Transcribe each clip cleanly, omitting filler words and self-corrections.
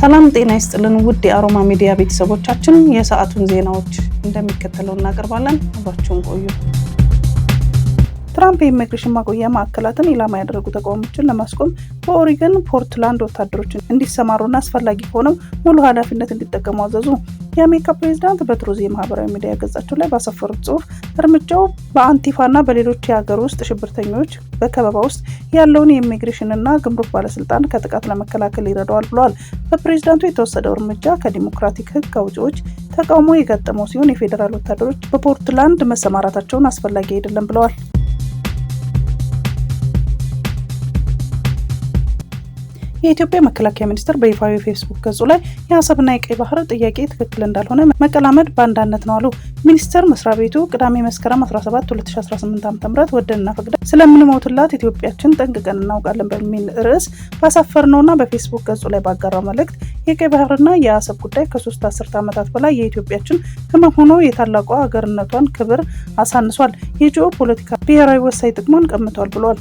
ሰላም ጤና ይስጥልን ውድ የአሮማ ሚዲያ ቤተሰቦቻችን የሰዓቱን ዜናዎች እንደሚከተለው እናቀርባለን። አብራችሁን ቆዩ። ትራምፕ የኢሚግሬሽን ማቆያ ማዕከላትን ኢላማ ያደረጉ ተቃዋሚዎችን ለማስቆም በኦሪገን ፖርትላንድ ወታደሮችን እንዲሰማሩና አስፈላጊ ሆነው ሙሉ ኃላፊነት እንዲጠቀሙ አዘዙ። የአሜሪካ ፕሬዝዳንት በትሩዝ የማህበራዊ ሚዲያ ገጻቸው ላይ ባሰፈሩት ጽሑፍ እርምጃው በአንቲፋና በሌሎች የሀገር ውስጥ ሽብርተኞች በከበባ ውስጥ ያለውን የኢሚግሬሽንና ግምሩክ ባለስልጣን ከጥቃት ለመከላከል ይረዳዋል ብለዋል። በፕሬዝዳንቱ የተወሰደው እርምጃ ከዲሞክራቲክ ህግ አውጪዎች ተቃውሞ የገጠመው ሲሆን የፌዴራል ወታደሮች በፖርትላንድ መሰማራታቸውን አስፈላጊ አይደለም ብለዋል። የኢትዮጵያ መከላከያ ሚኒስቴር በይፋዊ ፌስቡክ ገጹ ላይ የአሰብና የቀይ ባህር ጥያቄ ትክክል እንዳልሆነ መቀላመድ በአንዳነት ነው አሉ። ሚኒስቴር መስሪያ ቤቱ ቅዳሜ መስከረም 17 2018 ዓ.ም ወደንና ፈቅደን ስለምንሞትላት ኢትዮጵያችን ጠንቅቀን እናውቃለን በሚል ርዕስ ባሳፈርነውና በፌስቡክ ገጹ ላይ ባጋራው መልእክት የቀይ ባህርና የአሰብ ጉዳይ ከ3 አስርተ ዓመታት በላይ የኢትዮጵያችን ህመም ሆኖ የታላቋ ሀገርነቷን ክብር አሳንሷል፣ የጂኦ ፖለቲካ ብሔራዊ ወሳኝ ጥቅሙን ቀምቷል ብሏል።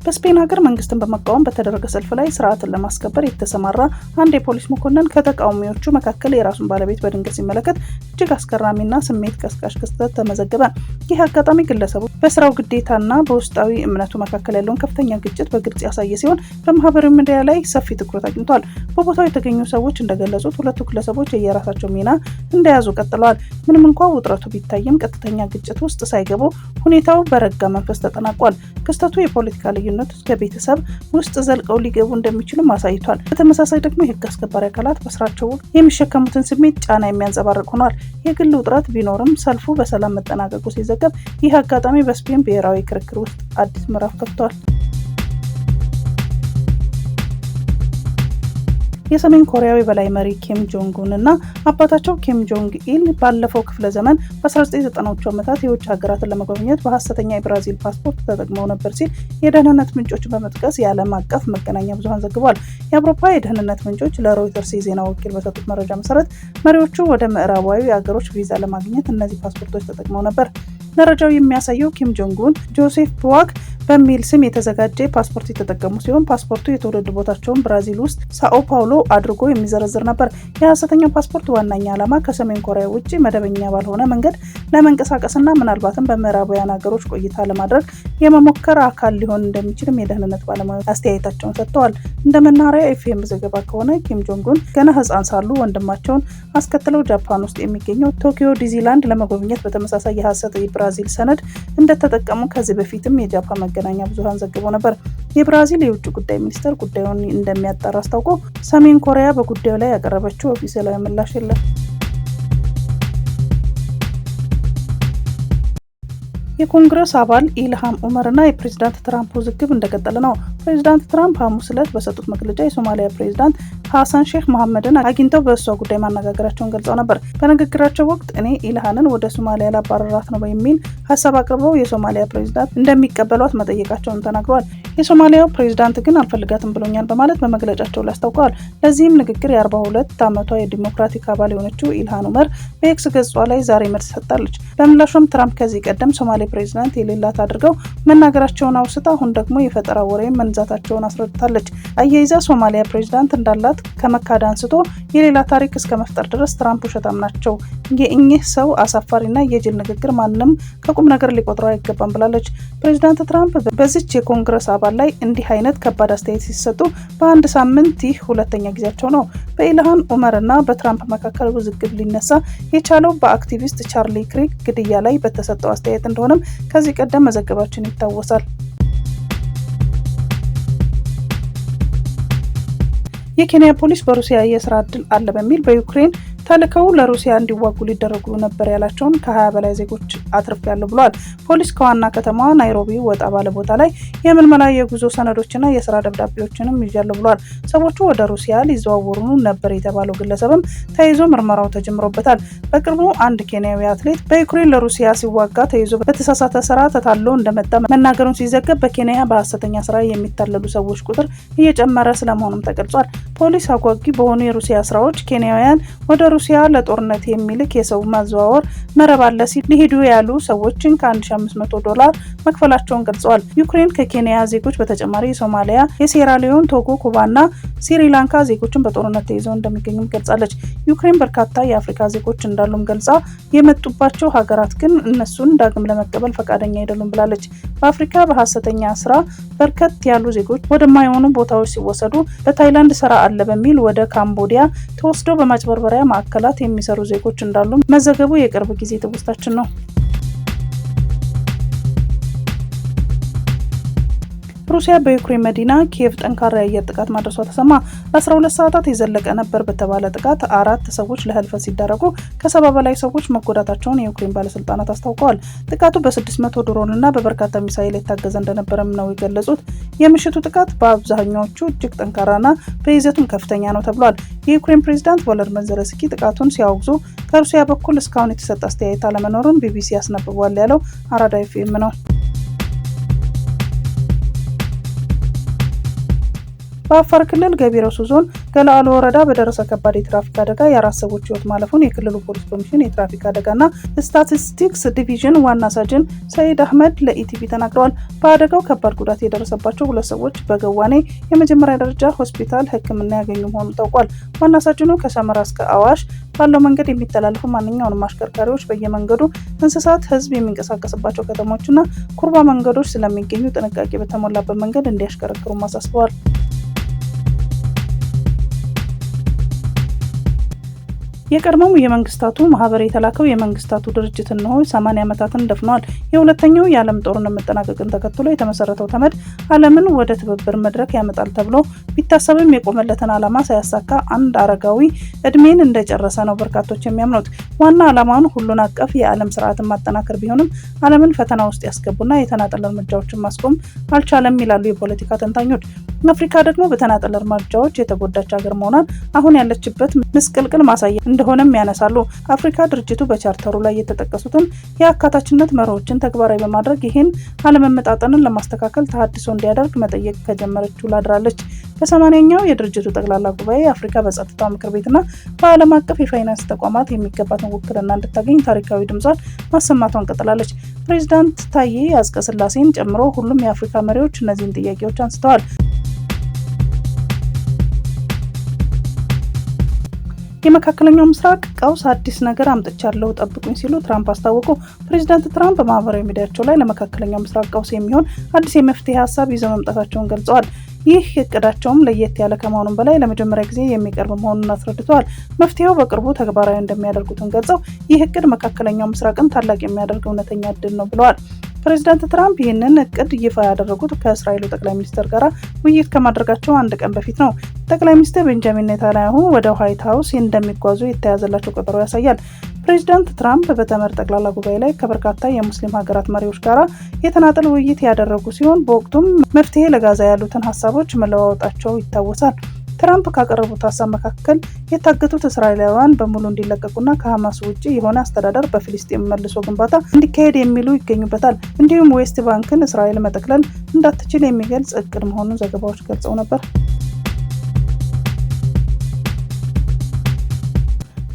በስፔን ሀገር መንግስትን በመቃወም በተደረገ ሰልፍ ላይ ስርዓትን ለማስከበር የተሰማራ አንድ የፖሊስ መኮንን ከተቃዋሚዎቹ መካከል የራሱን ባለቤት በድንገት ሲመለከት እጅግ አስገራሚና ስሜት ቀስቃሽ ክስተት ተመዘገበ። ይህ አጋጣሚ ግለሰቡ በስራው ግዴታና በውስጣዊ እምነቱ መካከል ያለውን ከፍተኛ ግጭት በግልጽ ያሳየ ሲሆን በማህበራዊ ሚዲያ ላይ ሰፊ ትኩረት አግኝቷል። በቦታው የተገኙ ሰዎች እንደገለጹት ሁለቱ ግለሰቦች የየራሳቸው ሚና እንደያዙ ቀጥለዋል። ምንም እንኳን ውጥረቱ ቢታይም ቀጥተኛ ግጭት ውስጥ ሳይገቡ ሁኔታው በረጋ መንፈስ ተጠናቋል። ክስተቱ የፖለቲካ ልዩነት እስከ ቤተሰብ ውስጥ ዘልቀው ሊገቡ እንደሚችሉ አሳይቷል። በተመሳሳይ ደግሞ የህግ አስከባሪ አካላት በስራቸው የሚሸከሙትን ስሜት ጫና የሚያንጸባርቅ ሆኗል። የግል ውጥረት ቢኖርም ሰልፉ በሰላም መጠናቀቁ ሲዘገብ ይህ አጋጣሚ በስፔን ብሔራዊ ክርክር ውስጥ አዲስ ምዕራፍ ከፍቷል። የሰሜን ኮሪያው የበላይ መሪ ኪም ጆንግ ኡን እና አባታቸው ኪም ጆንግ ኢል ባለፈው ክፍለ ዘመን በ1990ዎቹ ዓመታት የውጭ ሀገራትን ለመጎብኘት በሐሰተኛ የብራዚል ፓስፖርት ተጠቅመው ነበር ሲል የደህንነት ምንጮችን በመጥቀስ የዓለም አቀፍ መገናኛ ብዙሃን ዘግቧል። የአውሮፓ የደህንነት ምንጮች ለሮይተርስ የዜና ወኪል በሰጡት መረጃ መሰረት መሪዎቹ ወደ ምዕራባዊ አገሮች ቪዛ ለማግኘት እነዚህ ፓስፖርቶች ተጠቅመው ነበር። መረጃው የሚያሳየው ኪም ጆንግ ኡን ጆሴፍ ቦዋክ በሚል ስም የተዘጋጀ ፓስፖርት የተጠቀሙ ሲሆን ፓስፖርቱ የትውልድ ቦታቸውን ብራዚል ውስጥ ሳኦ ፓውሎ አድርጎ የሚዘረዝር ነበር። የሐሰተኛው ፓስፖርት ዋነኛ ዓላማ ከሰሜን ኮሪያ ውጪ መደበኛ ባልሆነ መንገድ ለመንቀሳቀስና ምናልባትም በምዕራባውያን ሀገሮች ቆይታ ለማድረግ የመሞከር አካል ሊሆን እንደሚችልም የደህንነት ባለሙያዎች አስተያየታቸውን ሰጥተዋል። እንደ መናኸሪያ ኤፍኤም ዘገባ ከሆነ ኪም ጆንግ ኡን ገና ህፃን ሳሉ ወንድማቸውን አስከትለው ጃፓን ውስጥ የሚገኘው ቶኪዮ ዲዝኒላንድ ለመጎብኘት በተመሳሳይ የሐሰት የብራዚል ሰነድ እንደተጠቀሙ ከዚህ በፊትም የጃፓን መገናኛ ብዙሃን ዘግበው ነበር። የብራዚል የውጭ ጉዳይ ሚኒስቴር ጉዳዩን እንደሚያጣራ አስታውቆ ሰሜን ኮሪያ በጉዳዩ ላይ ያቀረበችው ኦፊሴላዊ ምላሽ የለም። የኮንግረስ አባል ኢልሃም ኡመር እና የፕሬዝዳንት ትራምፕ ውዝግብ እንደቀጠለ ነው። ፕሬዝዳንት ትራምፕ ሐሙስ ዕለት በሰጡት መግለጫ የሶማሊያ ፕሬዝዳንት ሐሰን ሼክ መሐመድን አግኝተው በእሷ ጉዳይ ማነጋገራቸውን ገልጸው ነበር። በንግግራቸው ወቅት እኔ ኢልሃንን ወደ ሶማሊያ ላባረራት ነው በሚል ሀሳብ አቅርበው የሶማሊያ ፕሬዝዳንት እንደሚቀበሏት መጠየቃቸውን ተናግረዋል። የሶማሊያው ፕሬዝዳንት ግን አልፈልጋትም ብሎኛል በማለት በመግለጫቸው ላይ አስታውቀዋል። ለዚህም ንግግር የ42 ዓመቷ የዲሞክራቲክ አባል የሆነችው ኢልሃን ኡመር በኤክስ ገጿ ላይ ዛሬ መልስ ሰጥታለች። በምላሹም ትራምፕ ከዚህ ቀደም ሶማሌ ፕሬዝዳንት የሌላት አድርገው መናገራቸውን አውስታ አሁን ደግሞ የፈጠራ ወሬ መንዛታቸውን አስረድታለች። አያይዛ ሶማሊያ ፕሬዝዳንት እንዳላት ከመካድ አንስቶ የሌላ ታሪክ እስከ መፍጠር ድረስ ትራምፕ ውሸታም ናቸው። የእኚህ ሰው አሳፋሪና የጅል ንግግር ማንም ከቁም ነገር ሊቆጥረው አይገባም ብላለች። ፕሬዝዳንት ትራምፕ በዚች የኮንግረስ አባል ላይ እንዲህ አይነት ከባድ አስተያየት ሲሰጡ በአንድ ሳምንት ይህ ሁለተኛ ጊዜያቸው ነው። በኢልሃን ኡመር እና በትራምፕ መካከል ውዝግብ ሊነሳ የቻለው በአክቲቪስት ቻርሊ ክሪክ ግድያ ላይ በተሰጠው አስተያየት እንደሆነም ከዚህ ቀደም መዘገባችን ይታወሳል። የኬንያ ፖሊስ በሩሲያ የስራ ዕድል አለ በሚል በዩክሬን ተልከው ለሩሲያ እንዲዋጉ ሊደረጉ ነበር ያላቸውን ከ20 በላይ ዜጎች አትርፌያለሁ ብለዋል። ፖሊስ ከዋና ከተማዋ ናይሮቢ ወጣ ባለ ቦታ ላይ የምልመላ የጉዞ ሰነዶችና የስራ ደብዳቤዎችንም ይዣለሁ ብለዋል። ሰዎቹ ወደ ሩሲያ ሊዘዋወሩ ነበር የተባለው ግለሰብም ተይዞ ምርመራው ተጀምሮበታል። በቅርቡ አንድ ኬንያዊ አትሌት በዩክሬን ለሩሲያ ሲዋጋ ተይዞ በተሳሳተ ስራ ተታሎ እንደመጣ መናገሩን ሲዘገብ በኬንያ በሐሰተኛ ስራ የሚታለሉ ሰዎች ቁጥር እየጨመረ ስለመሆኑም ተገልጿል። ፖሊስ አጓጊ በሆኑ የሩሲያ ስራዎች ኬንያውያን ወደ ሩሲያ ለጦርነት የሚልክ የሰው ማዘዋወር መረብ አለ ሲል ሊሄዱ ያሉ ሰዎችን $1500 መክፈላቸውን ገልጸዋል። ዩክሬን ከኬንያ ዜጎች በተጨማሪ የሶማሊያ፣ የሴራሊዮን፣ ቶጎ፣ ኩባና ስሪላንካ ዜጎችን በጦርነት ተይዘው እንደሚገኙም ገልጻለች። ዩክሬን በርካታ የአፍሪካ ዜጎች እንዳሉም ገልጻ የመጡባቸው ሀገራት ግን እነሱን ዳግም ለመቀበል ፈቃደኛ አይደሉም ብላለች። በአፍሪካ በሐሰተኛ ስራ በርከት ያሉ ዜጎች ወደማይሆኑ ቦታዎች ሲወሰዱ በታይላንድ ስራ አለ በሚል ወደ ካምቦዲያ ተወስደው በማጭበርበሪያ ማዕከላት የሚሰሩ ዜጎች እንዳሉ መዘገቡ የቅርብ ጊዜ ትውስታችን ነው። ሩሲያ በዩክሬን መዲና ኪየቭ ጠንካራ የአየር ጥቃት ማድረሷ ተሰማ። ለ12 ሰዓታት የዘለቀ ነበር በተባለ ጥቃት 4 ሰዎች ለህልፈት ሲዳረጉ ከ70 በላይ ሰዎች መጎዳታቸውን የዩክሬን ባለስልጣናት አስታውቀዋል። ጥቃቱ በ600 ድሮን እና በበርካታ ሚሳኤል የታገዘ እንደነበረም ነው የገለጹት። የምሽቱ ጥቃት በአብዛኛዎቹ እጅግ ጠንካራና በይዘቱም ከፍተኛ ነው ተብሏል። የዩክሬን ፕሬዝዳንት ቮሎዲሚር ዜሌንስኪ ጥቃቱን ሲያወግዙ ከሩሲያ በኩል እስካሁን የተሰጠ አስተያየት አለመኖሩን ቢቢሲ ያስነብቧል ያለው አራዳ ኤፍኤም ነው። በአፋር ክልል ገቢረሱ ዞን ገላአሎ ወረዳ በደረሰ ከባድ የትራፊክ አደጋ የ4 ሰዎች ህይወት ማለፉን የክልሉ ፖሊስ ኮሚሽን የትራፊክ አደጋና ስታቲስቲክስ ዲቪዥን ዋና ሳጅን ሰይድ አህመድ ለኢቲቪ ተናግረዋል። በአደጋው ከባድ ጉዳት የደረሰባቸው 2 ሰዎች በገዋኔ የመጀመሪያ ደረጃ ሆስፒታል ሕክምና ያገኙ መሆኑ ታውቋል። ዋና ሳጅኑ ከሰመራ እስከ አዋሽ ባለው መንገድ የሚተላለፉ ማንኛውንም አሽከርካሪዎች በየመንገዱ እንስሳት፣ ህዝብ የሚንቀሳቀስባቸው ከተሞችና ኩርባ መንገዶች ስለሚገኙ ጥንቃቄ በተሞላበት መንገድ እንዲያሽከረክሩ አሳስበዋል። የቀድሞው የመንግስታቱ ማህበር የተላከው የመንግስታቱ ድርጅት ነው 80 ዓመታትን ደፍኗል። የሁለተኛው የዓለም ጦርነት መጠናቀቅን ተከትሎ የተመሰረተው ተመድ ዓለምን ወደ ትብብር መድረክ ያመጣል ተብሎ ቢታሰብም የቆመለትን ዓላማ ሳያሳካ አንድ አረጋዊ እድሜን እንደጨረሰ ነው በርካቶች የሚያምኑት። ዋና ዓላማውን ሁሉን አቀፍ የዓለም ስርዓትን ማጠናከር ቢሆንም ዓለምን ፈተና ውስጥ ያስገቡና የተናጠል እርምጃዎችን ማስቆም አልቻለም ይላሉ የፖለቲካ ተንታኞች። አፍሪካ ደግሞ በተናጠል እርምጃዎች የተጎዳች ሀገር መሆኗን አሁን ያለችበት ምስቅልቅል ማሳያ እንደሆነም ያነሳሉ። አፍሪካ ድርጅቱ በቻርተሩ ላይ የተጠቀሱትን የአካታችነት መርሆችን ተግባራዊ በማድረግ ይህን አለመመጣጠንን ለማስተካከል ተሃድሶ እንዲያደርግ መጠየቅ ከጀመረች ውላድራለች። በ80ኛው የድርጅቱ ጠቅላላ ጉባኤ አፍሪካ በጸጥታው ምክር ቤትና በዓለም አቀፍ የፋይናንስ ተቋማት የሚገባትን ውክልና እንድታገኝ ታሪካዊ ድምጿን ማሰማቷን ቀጥላለች። ፕሬዚዳንት ታዬ አጽቀሥላሴን ጨምሮ ሁሉም የአፍሪካ መሪዎች እነዚህን ጥያቄዎች አንስተዋል። የመካከለኛው ምስራቅ ቀውስ አዲስ ነገር አምጥቻለሁ ጠብቁኝ ሲሉ ትራምፕ አስታወቁ። ፕሬዚዳንት ትራምፕ በማህበራዊ ሚዲያቸው ላይ ለመካከለኛው ምስራቅ ቀውስ የሚሆን አዲስ የመፍትሄ ሀሳብ ይዘው መምጣታቸውን ገልጸዋል። ይህ እቅዳቸውም ለየት ያለ ከመሆኑም በላይ ለመጀመሪያ ጊዜ የሚቀርብ መሆኑን አስረድተዋል። መፍትሄው በቅርቡ ተግባራዊ እንደሚያደርጉትን ገልጸው ይህ እቅድ መካከለኛው ምስራቅን ታላቅ የሚያደርግ እውነተኛ እድል ነው ብለዋል። ፕሬዚዳንት ትራምፕ ይህንን እቅድ ይፋ ያደረጉት ከእስራኤሉ ጠቅላይ ሚኒስትር ጋር ውይይት ከማድረጋቸው አንድ ቀን በፊት ነው። ጠቅላይ ሚኒስትር ቤንጃሚን ኔታንያሁ ወደ ዋይት ሀውስ እንደሚጓዙ የተያዘላቸው ቀጠሮ ያሳያል። ፕሬዚዳንት ትራምፕ በተመድ ጠቅላላ ጉባኤ ላይ ከበርካታ የሙስሊም ሀገራት መሪዎች ጋር የተናጠል ውይይት ያደረጉ ሲሆን በወቅቱም መፍትሄ ለጋዛ ያሉትን ሀሳቦች መለዋወጣቸው ይታወሳል። ትራምፕ ካቀረቡት ሀሳብ መካከል የታገቱት እስራኤላውያን በሙሉ እንዲለቀቁና ከሐማስ ውጪ የሆነ አስተዳደር በፊሊስጤም መልሶ ግንባታ እንዲካሄድ የሚሉ ይገኙበታል። እንዲሁም ዌስት ባንክን እስራኤል መጠቅለል እንዳትችል የሚገልጽ እቅድ መሆኑን ዘገባዎች ገልጸው ነበር።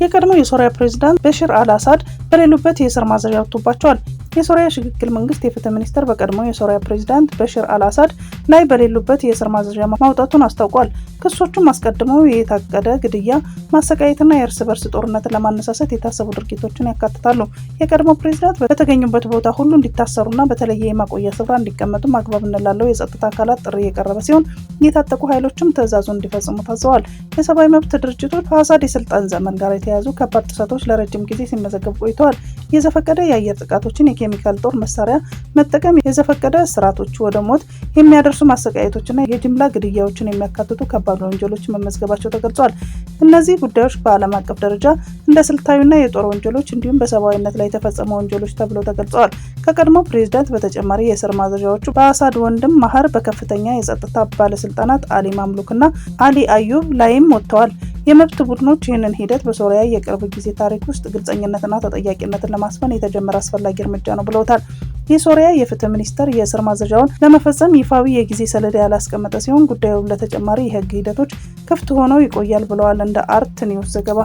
የቀድሞው የሶሪያ ፕሬዝዳንት በሽር አልአሳድ በሌሉበት የእስር ማዘዣ ወጥቶባቸዋል። የሶሪያ ሽግግር መንግስት የፍትህ ሚኒስተር በቀድሞው የሶሪያ ፕሬዝዳንት በሽር አልአሳድ ላይ በሌሉበት የእስር ማዘዣ ማውጣቱን አስታውቋል። ክሶቹም አስቀድመው የታቀደ ግድያ፣ ማሰቃየትና የእርስ በርስ ጦርነትን ለማነሳሳት የታሰቡ ድርጊቶችን ያካትታሉ። የቀድሞው ፕሬዝዳንት በተገኙበት ቦታ ሁሉ እንዲታሰሩና በተለየ የማቆያ ስፍራ እንዲቀመጡ አግባብነት ላለው የጸጥታ አካላት ጥሪ የቀረበ ሲሆን የታጠቁ ኃይሎችም ትዕዛዙን እንዲፈጽሙ ታዘዋል። የሰብአዊ መብት ድርጅቶች ከአሳድ የስልጣን ዘመን ጋር የተያያዙ ከባድ ጥሰቶች ለረጅም ጊዜ ሲመዘገቡ ቆይተዋል። የዘፈቀደ የአየር ጥቃቶችን፣ የኬሚካል ጦር መሳሪያ መጠቀም፣ የዘፈቀደ እስራቶች፣ ወደ ሞት የሚያደርሱ ማሰቃየቶችና የጅምላ ግድያዎችን የሚያካትቱ ከባድ ወንጀሎች መመዝገባቸው ተገልጿል። እነዚህ ጉዳዮች በዓለም አቀፍ ደረጃ እንደ ስልታዊና የጦር ወንጀሎች እንዲሁም በሰብአዊነት ላይ የተፈጸሙ ወንጀሎች ተብለው ተገልጸዋል። ከቀድሞ ፕሬዝዳንት በተጨማሪ የእስር ማዘዣዎቹ በአሳድ ወንድም ማህር በከፍተኛ የጸጥታ ባለስልጣናት አሊ ማምሉክና አሊ አዩብ ላይም ወጥተዋል። የመብት ቡድኖች ይህንን ሂደት በሶሪያ የቅርብ ጊዜ ታሪክ ውስጥ ግልጸኝነትና ተጠያቂነትን ለማስፈን የተጀመረ አስፈላጊ እርምጃ ነው ብለውታል። የሶሪያ የፍትህ ሚኒስተር የእስር ማዘዣውን ለመፈጸም ይፋዊ የጊዜ ሰሌዳ ያላስቀመጠ ሲሆን ጉዳዩ ለተጨማሪ የህግ ሂደቶች ክፍት ሆኖ ይቆያል ብለዋል። እንደ አርት ኒውስ ዘገባ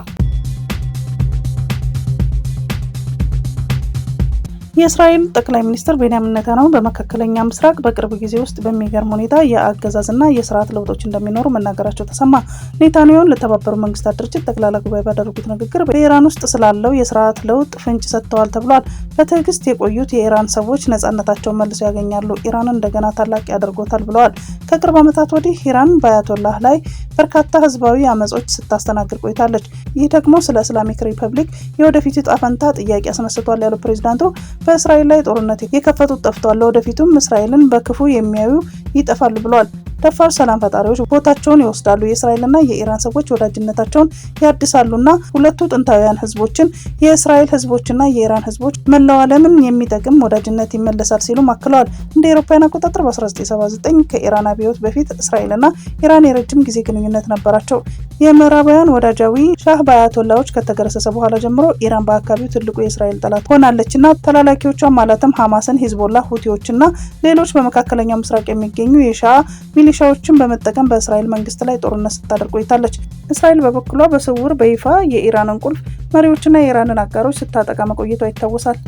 የእስራኤል ጠቅላይ ሚኒስትር ቤንያሚን ኔታንያሁ በመካከለኛ ምስራቅ በቅርብ ጊዜ ውስጥ በሚገርም ሁኔታ የአገዛዝና የስርዓት ለውጦች እንደሚኖሩ መናገራቸው ተሰማ። ኔታንያሁ ለተባበሩት መንግስታት ድርጅት ጠቅላላ ጉባኤ ባደረጉት ንግግር በኢራን ውስጥ ስላለው የስርዓት ለውጥ ፍንጭ ሰጥተዋል ተብሏል። በትዕግስት የቆዩት የኢራን ሰዎች ነጻነታቸውን መልሰው ያገኛሉ፣ ኢራንን እንደገና ታላቅ ያደርጎታል ብለዋል። ከቅርብ ዓመታት ወዲህ ኢራን በአያቶላህ ላይ በርካታ ህዝባዊ አመጾች ስታስተናግድ ቆይታለች። ይህ ደግሞ ስለ እስላሚክ ሪፐብሊክ የወደፊት ዕጣ ፈንታ ጥያቄ አስነስቷል ያሉት ፕሬዚዳንቱ በእስራኤል ላይ ጦርነት የከፈቱት ጠፍተዋል፣ ለወደፊቱም እስራኤልን በክፉ የሚያዩ ይጠፋሉ ብለዋል። ደፋር ሰላም ፈጣሪዎች ቦታቸውን ይወስዳሉ፣ የእስራኤልና የኢራን ሰዎች ወዳጅነታቸውን ያድሳሉና ሁለቱ ጥንታውያን ህዝቦችን የእስራኤል ህዝቦችና የኢራን ህዝቦች መላው ዓለምን የሚጠቅም ወዳጅነት ይመለሳል ሲሉ አክለዋል። እንደ አውሮፓውያን አቆጣጠር በ1979 ከኢራን አብዮት በፊት እስራኤልና ኢራን የረጅም ጊዜ ግንኙነት ነበራቸው። የምዕራባውያን ወዳጃዊ ሻህ በአያቶላዎች ከተገረሰሰ በኋላ ጀምሮ ኢራን በአካባቢው ትልቁ የእስራኤል ጠላት ሆናለችና ተላላኪዎቿ ማለትም ሐማስን፣ ሂዝቦላ፣ ሁቲዎችና ሌሎች በመካከለኛው ምስራቅ የሚገኙ የሻአ ሚሊሻዎችን በመጠቀም በእስራኤል መንግስት ላይ ጦርነት ስታደርግ ቆይታለች። እስራኤል በበኩሏ በስውር በይፋ የኢራንን ቁልፍ መሪዎችና የኢራንን አጋሮች ስታጠቃ መቆየቷ ይታወሳል።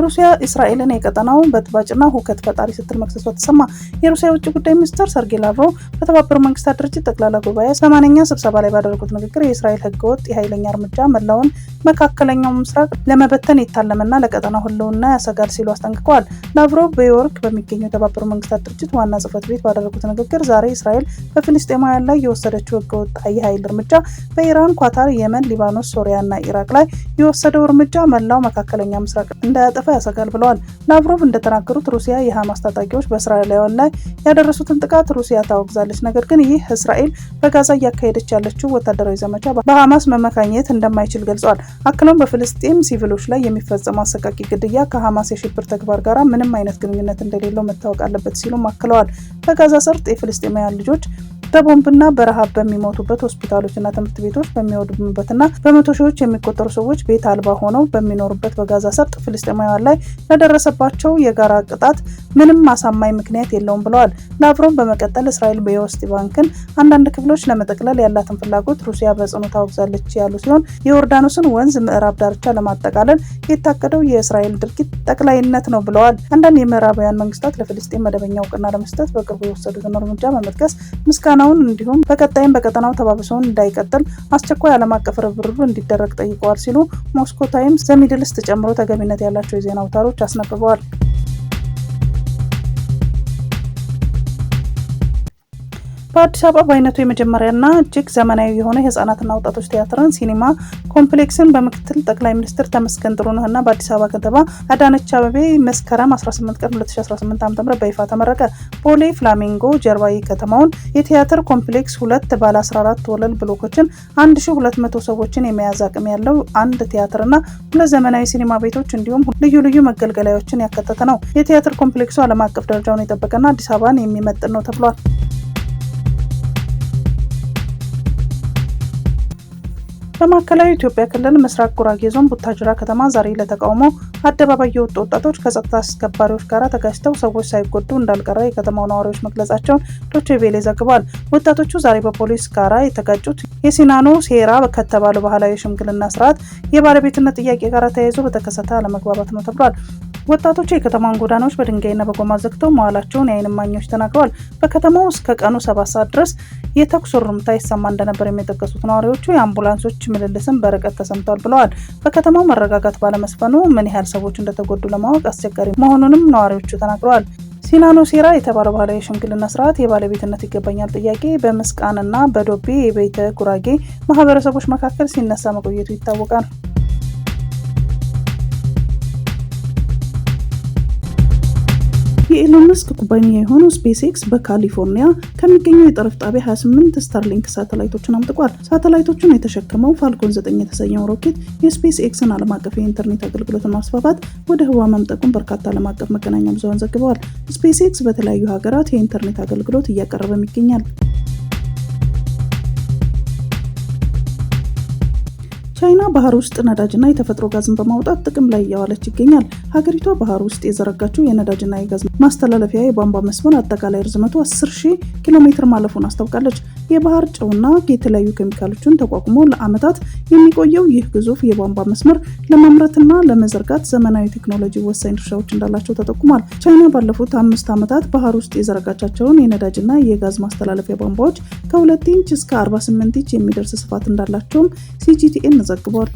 ሩሲያ እስራኤልን የቀጠናው በጥባጭና ሁከት ፈጣሪ ስትል መክሰሷ ተሰማ። የሩሲያ የውጭ ጉዳይ ሚኒስትር ሰርጌይ ላቭሮቭ በተባበሩት መንግስታት ድርጅት ጠቅላላ ጉባኤ 80ኛ ስብሰባ ላይ ባደረጉት ንግግር የእስራኤል ህገወጥ የኃይለኛ እርምጃ መላውን መካከለኛው ምስራቅ ለመበተን የታለመና ለቀጠናው ህልውና ያሰጋል ሲሉ አስጠንቅቀዋል። ላቭሮቭ በኒውዮርክ በሚገኘው የተባበሩት መንግስታት ድርጅት ዋና ጽህፈት ቤት ባደረጉት ንግግር ዛሬ እስራኤል በፍልስጤማውያን ላይ የወሰደችው ህገወጥ የኃይል እርምጃ በኢራን፣ ኳታር፣ የመን፣ ሊባኖስ፣ ሶሪያና ኢራቅ ላይ የወሰደው እርምጃ መላው መካከለኛ ምስራቅ እንዳያጠፋ ያሰጋል ብለዋል። ላቭሮቭ እንደተናገሩት ሩሲያ የሐማስ ታጣቂዎች በእስራኤላውያን ላይ ያደረሱትን ጥቃት ሩሲያ ታወግዛለች። ነገር ግን ይህ እስራኤል በጋዛ እያካሄደች ያለችው ወታደራዊ ዘመቻ በሐማስ መመካኘት እንደማይችል ገልጸዋል። አክለውም በፍልስጤም ሲቪሎች ላይ የሚፈጸመው አሰቃቂ ግድያ ከሐማስ የሽብር ተግባር ጋር ምንም አይነት ግንኙነት እንደሌለው መታወቅ አለበት ሲሉም አክለዋል። በጋዛ ሰርጥ የፍልስጤማውያን ልጆች በቦምብና በረሃብ በሚሞቱበት፣ ሆስፒታሎችና ትምህርት ቤቶች በሚወድሙበትና በመቶ ሺዎች የሚቆጠሩ ሰዎች ቤት አልባ ሆነው በሚኖሩበት በጋዛ ሰርጥ ፍልስጤማውያን ላይ ለደረሰባቸው የጋራ ቅጣት ምንም አሳማኝ ምክንያት የለውም ብለዋል። ላቭሮቭ በመቀጠል እስራኤል የዌስት ባንክን አንዳንድ ክፍሎች ለመጠቅለል ያላትን ፍላጎት ሩሲያ በጽኑ ታወግዛለች ያሉ ሲሆን የዮርዳኖስን ወንዝ ምዕራብ ዳርቻ ለማጠቃለል የታቀደው የእስራኤል ድርጊት ጠቅላይነት ነው ብለዋል። አንዳንድ የምዕራባውያን መንግስታት ለፍልስጤም መደበኛ እውቅና ለመስጠት በቅርቡ የወሰዱትን እርምጃ በመጥቀስ ምስጋናውን እንዲሁም በቀጣይም በቀጠናው ተባብሶ እንዳይቀጥል አስቸኳይ ዓለም አቀፍ ርብርብ እንዲደረግ ጠይቀዋል ሲሉ ሞስኮ ታይምስ፣ ዘ ሚድል ኢስት ጨምሮ ተገቢነት ያላቸው የዜና አውታሮች አስነብበዋል። በአዲስ አበባ በአይነቱ የመጀመሪያና እጅግ ዘመናዊ የሆነ የህፃናትና ወጣቶች ቲያትርን ሲኒማ ኮምፕሌክስን በምክትል ጠቅላይ ሚኒስትር ተመስገን ጥሩነህና በአዲስ አበባ ከንቲባ አዳነች አቤቤ መስከረም 18 ቀን 2018 ዓ.ም በይፋ ተመረቀ። ቦሌ ፍላሚንጎ ጀርባ የከተማውን የቲያትር ኮምፕሌክስ ሁለት ባለ 14 ወለል ብሎኮችን 1200 ሰዎችን የመያዝ አቅም ያለው አንድ ቲያትርና ሁለት ዘመናዊ ሲኒማ ቤቶች እንዲሁም ልዩ ልዩ መገልገያዎችን ያካተተ ነው። የቲያትር ኮምፕሌክሱ ዓለም አቀፍ ደረጃውን የጠበቀና አዲስ አበባን የሚመጥን ነው ተብሏል። በማዕከላዊ ኢትዮጵያ ክልል ምስራቅ ጉራጌ ዞን ቡታጅራ ከተማ ዛሬ ለተቃውሞ አደባባይ የወጡ ወጣቶች ከጸጥታ አስከባሪዎች ጋር ተጋጭተው ሰዎች ሳይጎዱ እንዳልቀረ የከተማው ነዋሪዎች መግለጻቸውን ዶቼ ቬለ ዘግቧል። ወጣቶቹ ዛሬ በፖሊስ ጋራ የተጋጩት የሲናኖ ሴራ ከተባለው ባህላዊ ሽምግልና ስርዓት የባለቤትነት ጥያቄ ጋር ተያይዞ በተከሰተ አለመግባባት ነው ተብሏል። ወጣቶቹ የከተማውን ጎዳናዎች በድንጋይና በጎማ ዘግተው መዋላቸውን የዓይን እማኞች ተናግረዋል። በከተማው እስከ ቀኑ 7 ሰዓት ድረስ የተኩስ ርምታ ይሰማ እንደነበር የሚጠቀሱት ነዋሪዎቹ የአምቡላንሶች ምልልስም በርቀት ተሰምቷል ብለዋል። በከተማው መረጋጋት ባለመስፈኑ ምን ያህል ሰዎች እንደተጎዱ ለማወቅ አስቸጋሪ መሆኑንም ነዋሪዎቹ ተናግረዋል። ሲናኖ ሴራ የተባለው ባህላዊ ሽምግልና ስርዓት የባለቤትነት ይገባኛል ጥያቄ በመስቃንና በዶቤ የቤተ ጉራጌ ማህበረሰቦች መካከል ሲነሳ መቆየቱ ይታወቃል። የኤሎን መስክ ኩባንያ የሆነው ስፔስ ኤክስ በካሊፎርኒያ ከሚገኘው የጠረፍ ጣቢያ 28 ስታርሊንክ ሳተላይቶችን አምጥቋል። ሳተላይቶቹን የተሸከመው ፋልኮን 9 የተሰኘው ሮኬት የስፔስ ኤክስን ዓለም አቀፍ የኢንተርኔት አገልግሎትን ማስፋፋት ወደ ህዋ መምጠቁን በርካታ ዓለም አቀፍ መገናኛ ብዙሃን ዘግበዋል። ስፔስ ኤክስ በተለያዩ ሀገራት የኢንተርኔት አገልግሎት እያቀረበም ይገኛል። ቻይና ባህር ውስጥ ነዳጅና የተፈጥሮ ጋዝን በማውጣት ጥቅም ላይ እያዋለች ይገኛል። ሀገሪቷ ባህር ውስጥ የዘረጋችው የነዳጅና የጋዝ ማስተላለፊያ የቧንቧ መስመር አጠቃላይ ርዝመቱ 10,000 ኪሎ ሜትር ማለፉን አስታውቃለች። የባህር ጨውና የተለያዩ ኬሚካሎችን ተቋቁሞ ለዓመታት የሚቆየው ይህ ግዙፍ የቧንቧ መስመር ለማምረትና ለመዘርጋት ዘመናዊ ቴክኖሎጂ ወሳኝ ድርሻዎች እንዳላቸው ተጠቁሟል። ቻይና ባለፉት 5 ዓመታት ባህር ውስጥ የዘረጋቻቸውን የነዳጅና የጋዝ ማስተላለፊያ ቧንቧዎች ከ2 ኢንች እስከ 48 ኢንች የሚደርስ ስፋት እንዳላቸውም ሲጂቲኤን ዘግቧል።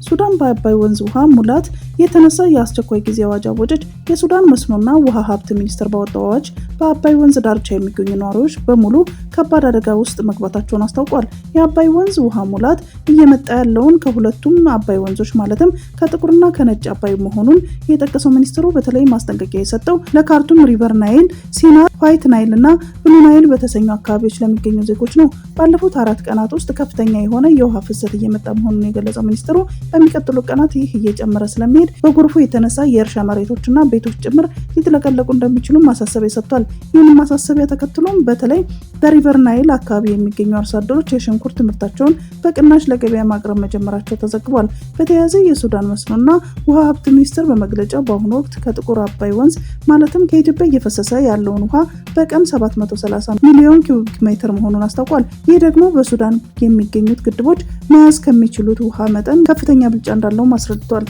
ሱዳን በአባይ ወንዝ ውሃ ሙላት የተነሳ የአስቸኳይ ጊዜ አዋጅ አወጀች። የሱዳን መስኖና ውሃ ሀብት ሚኒስቴር ባወጣው አዋጅ በአባይ ወንዝ ዳርቻ የሚገኙ ነዋሪዎች በሙሉ ከባድ አደጋ ውስጥ መግባታቸውን አስታውቋል። የአባይ ወንዝ ውሃ ሙላት እየመጣ ያለውን ከሁለቱም አባይ ወንዞች ማለትም ከጥቁርና ከነጭ አባይ መሆኑን የጠቀሰው ሚኒስትሩ በተለይ ማስጠንቀቂያ የሰጠው ለካርቱም ሪቨር ናይል፣ ሲናር፣ ዋይት ናይል እና ብሉ ናይል በተሰኙ አካባቢዎች ለሚገኙ ዜጎች ነው። ባለፉት 4 ቀናት ውስጥ ከፍተኛ የሆነ የውሃ ፍሰት እየመጣ መሆኑን የገለጸው ሚኒስትሩ በሚቀጥሉ ቀናት ይህ እየጨመረ ስለሚሄድ በጎርፉ የተነሳ የእርሻ መሬቶችና ቤቶች ጭምር ሊጥለቀለቁ እንደሚችሉ ማሳሰቢያ ሰጥቷል። ይህን ማሳሰቢያ ተከትሎም በተለይ በሪቨር ናይል አካባቢ የሚገኙ አርሶ አደሮች የሽንኩርት ምርታቸውን በቅናሽ ለገበያ ማቅረብ መጀመራቸው ተዘግቧል። በተያያዘ የሱዳን መስኖና ውሃ ሀብት ሚኒስቴር በመግለጫው በአሁኑ ወቅት ከጥቁር አባይ ወንዝ ማለትም ከኢትዮጵያ እየፈሰሰ ያለውን ውሃ በቀን 730 ሚሊዮን ኪዩቢክ ሜትር መሆኑን አስታውቋል። ይህ ደግሞ በሱዳን የሚገኙት ግድቦች መያዝ ከሚችሉት ውሃ መጠን ከፍተኛ ብልጫ እንዳለው አስረድቷል።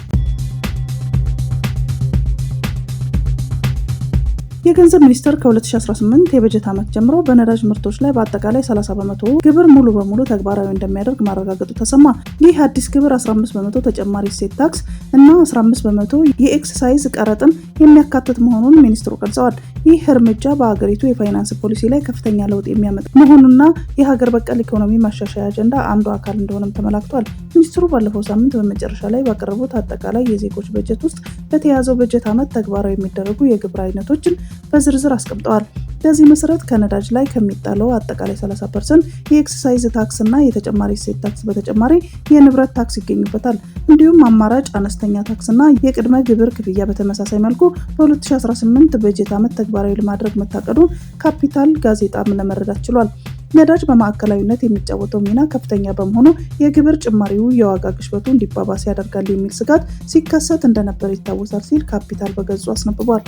የገንዘብ ሚኒስቴር ከ2018 የበጀት ዓመት ጀምሮ በነዳጅ ምርቶች ላይ በአጠቃላይ 30 በመቶ ግብር ሙሉ በሙሉ ተግባራዊ እንደሚያደርግ ማረጋገጡ ተሰማ። ይህ አዲስ ግብር 15 በመቶ ተጨማሪ እሴት ታክስ እና 15 በመቶ የኤክሳይዝ ቀረጥን የሚያካትት መሆኑን ሚኒስትሩ ገልጸዋል። ይህ እርምጃ በሀገሪቱ የፋይናንስ ፖሊሲ ላይ ከፍተኛ ለውጥ የሚያመጣ መሆኑና የሀገር በቀል ኢኮኖሚ ማሻሻያ አጀንዳ አንዱ አካል እንደሆነም ተመላክቷል። ሚኒስትሩ ባለፈው ሳምንት በመጨረሻ ላይ ባቀረቡት አጠቃላይ የዜጎች በጀት ውስጥ በተያዘው በጀት ዓመት ተግባራዊ የሚደረጉ የግብር አይነቶችን በዝርዝር አስቀምጠዋል። በዚህ መሰረት ከነዳጅ ላይ ከሚጣለው አጠቃላይ 30% የኤክሳይዝ ታክስ እና የተጨማሪ እሴት ታክስ በተጨማሪ የንብረት ታክስ ይገኙበታል። እንዲሁም አማራጭ አነስተኛ ታክስ እና የቅድመ ግብር ክፍያ በተመሳሳይ መልኩ በ2018 በጀት ዓመት ተግባራዊ ለማድረግ መታቀዱን ካፒታል ጋዜጣም ለመረዳት ችሏል። ነዳጅ በማዕከላዊነት የሚጫወተው ሚና ከፍተኛ በመሆኑ የግብር ጭማሪው የዋጋ ግሽበቱ እንዲባባስ ያደርጋል የሚል ስጋት ሲከሰት እንደነበር ይታወሳል ሲል ካፒታል በገጹ አስነብቧል።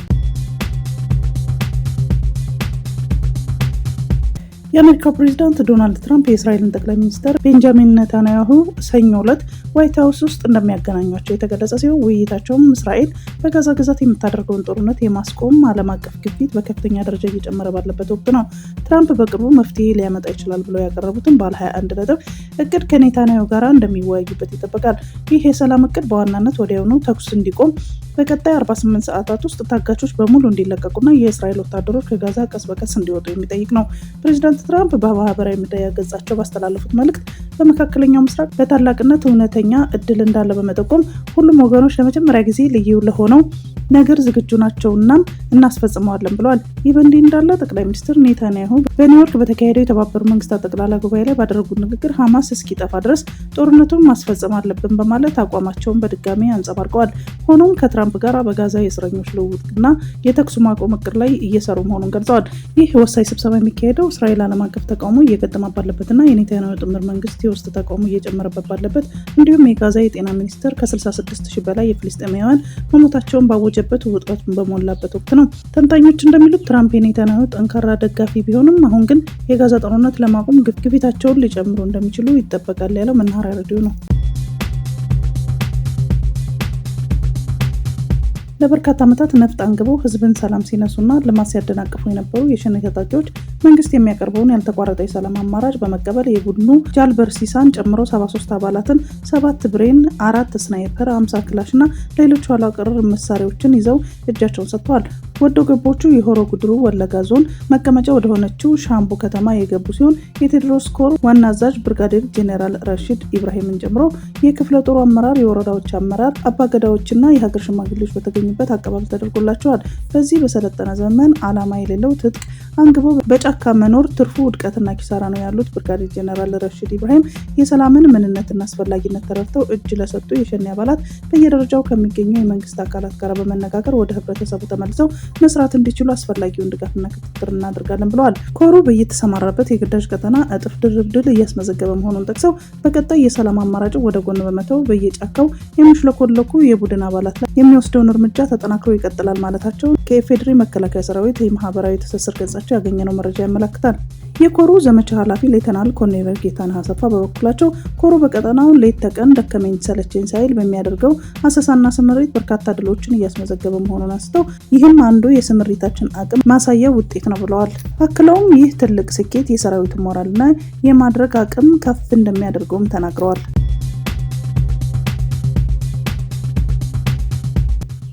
የአሜሪካው ፕሬዝዳንት ዶናልድ ትራምፕ የእስራኤልን ጠቅላይ ሚኒስትር ቤንጃሚን ኔታንያሁ ሰኞ ዕለት ዋይት ሀውስ ውስጥ እንደሚያገናኟቸው የተገለጸ ሲሆን ውይይታቸውም እስራኤል በጋዛ ግዛት የምታደርገውን ጦርነት የማስቆም ዓለም አቀፍ ግፊት በከፍተኛ ደረጃ እየጨመረ ባለበት ወቅት ነው። ትራምፕ በቅርቡ መፍትሄ ሊያመጣ ይችላል ብለው ያቀረቡትን ባለ 21 ነጥብ እቅድ ከኔታንያሁ ጋር እንደሚወያዩበት ይጠበቃል። ይህ የሰላም እቅድ በዋናነት ወዲያውኑ ተኩስ እንዲቆም፣ በቀጣይ 48 ሰዓታት ውስጥ ታጋቾች በሙሉ እንዲለቀቁና የእስራኤል ወታደሮች ከጋዛ ቀስ በቀስ እንዲወጡ የሚጠይቅ ነው። ፕሬዚዳንት ትራምፕ በማህበራዊ ሚዲያ ገጻቸው ባስተላለፉት መልእክት በመካከለኛው ምስራቅ በታላቅነት እውነተኛ እድል እንዳለ በመጠቆም ሁሉም ወገኖች ለመጀመሪያ ጊዜ ልዩ ለሆነው ነገር ዝግጁ ናቸውና እናስፈጽመዋለን ብለዋል። ይህ በእንዲህ እንዳለ ጠቅላይ ሚኒስትር ኔታንያሁ በኒውዮርክ በተካሄደው የተባበሩት መንግስታት ጠቅላላ ጉባኤ ላይ ባደረጉት ንግግር ሐማስ እስኪጠፋ ድረስ ጦርነቱን ማስፈጸም አለብን በማለት አቋማቸውን በድጋሚ አንጸባርቀዋል። ሆኖም ከትራምፕ ጋር በጋዛ የእስረኞች ልውውጥና የተኩስ ማቆም እቅድ ላይ እየሰሩ መሆኑን ገልጸዋል። ይህ ወሳኝ ስብሰባ የሚካሄደው እስራኤል ዓለም አቀፍ ተቃውሞ እየገጠማ ባለበትና የኔታንያሁ ጥምር መንግስት የውስጥ ተቃውሞ እየጨመረበት ባለበት እንዲሁም የጋዛ የጤና ሚኒስቴር ከ66,000 በላይ የፍልስጤማውያን መሞታቸውን ባወጀበት ውጥረት በሞላበት ወቅት ነው። ተንታኞች እንደሚሉት ትራምፕ የኔታንያሁ ጠንካራ ደጋፊ ቢሆንም አሁን ግን የጋዛ ጦርነት ለማቆም ግፊታቸውን ሊጨምሩ እንደሚችሉ ይጠበቃል ያለው መናኸሪያ ሬዲዮ ነው። ለበርካታ ዓመታት ነፍጥ አንግበው ህዝብን ሰላም ሲነሱና ልማት ሲያደናቅፉ የነበሩ የሸኔ ታጣቂዎች መንግስት የሚያቀርበውን ያልተቋረጠ የሰላም አማራጭ በመቀበል የቡድኑ ጃልበርሲሳን ጨምሮ 73 አባላትን 7 ብሬን፣ 4 ስናይፐር፣ 50 ክላሽ እና ሌሎች ኋላ ቀር መሳሪያዎችን ይዘው እጃቸውን ሰጥተዋል። ወዶ ገቦቹ የሆሮ ጉድሩ ወለጋ ዞን መቀመጫ ወደሆነችው ሻምቡ ከተማ የገቡ ሲሆን የቴዎድሮስ ኮር ዋና አዛዥ ብርጋዴር ጄኔራል ረሺድ ኢብራሂምን ጨምሮ የክፍለ ጦሩ አመራር፣ የወረዳዎች አመራር፣ አባገዳዎችና የሀገር ሽማግሌዎች በተገኙበት አቀባበል ተደርጎላቸዋል። በዚህ በሰለጠነ ዘመን ዓላማ የሌለው ትጥቅ አንግቦ በጫካ መኖር ትርፉ ውድቀትና ኪሳራ ነው ያሉት ብርጋዴር ጄኔራል ረሺድ ኢብራሂም የሰላምን ምንነትና አስፈላጊነት ተረድተው እጅ ለሰጡ የሸኔ አባላት በየደረጃው ከሚገኙ የመንግስት አካላት ጋር በመነጋገር ወደ ህብረተሰቡ ተመልሰው መስራት እንዲችሉ አስፈላጊውን ድጋፍና ክትትል እናደርጋለን ብለዋል። ኮሩ በየተሰማራበት የግዳጅ ቀጠና እጥፍ ድርብ ድል እያስመዘገበ መሆኑን ጠቅሰው በቀጣይ የሰላም አማራጭ ወደ ጎን በመተው በየጫካው የሚሽለኮለኩ የቡድን አባላት ላይ የሚወስደውን እርምጃ ተጠናክሮ ይቀጥላል ማለታቸው ከኢፌዴሪ መከላከያ ሰራዊት የማህበራዊ ትስስር ገጻቸው ያገኘነው መረጃ ያመለክታል። የኮሩ ዘመቻ ኃላፊ ሌተናል ኮሎኔል ጌታነህ አሰፋ በበኩላቸው ኮሩ በቀጠናው ሌት ተቀን ደከመኝ ሰለቸኝ ሳይል በሚያደርገው አሰሳና ስምሪት በርካታ ድሎችን እያስመዘገበ መሆኑን አንስተው ይህም አንዱ የስምሪታችን አቅም ማሳያ ውጤት ነው ብለዋል። አክለውም ይህ ትልቅ ስኬት የሰራዊቱ ሞራልና የማድረግ አቅም ከፍ እንደሚያደርገውም ተናግረዋል።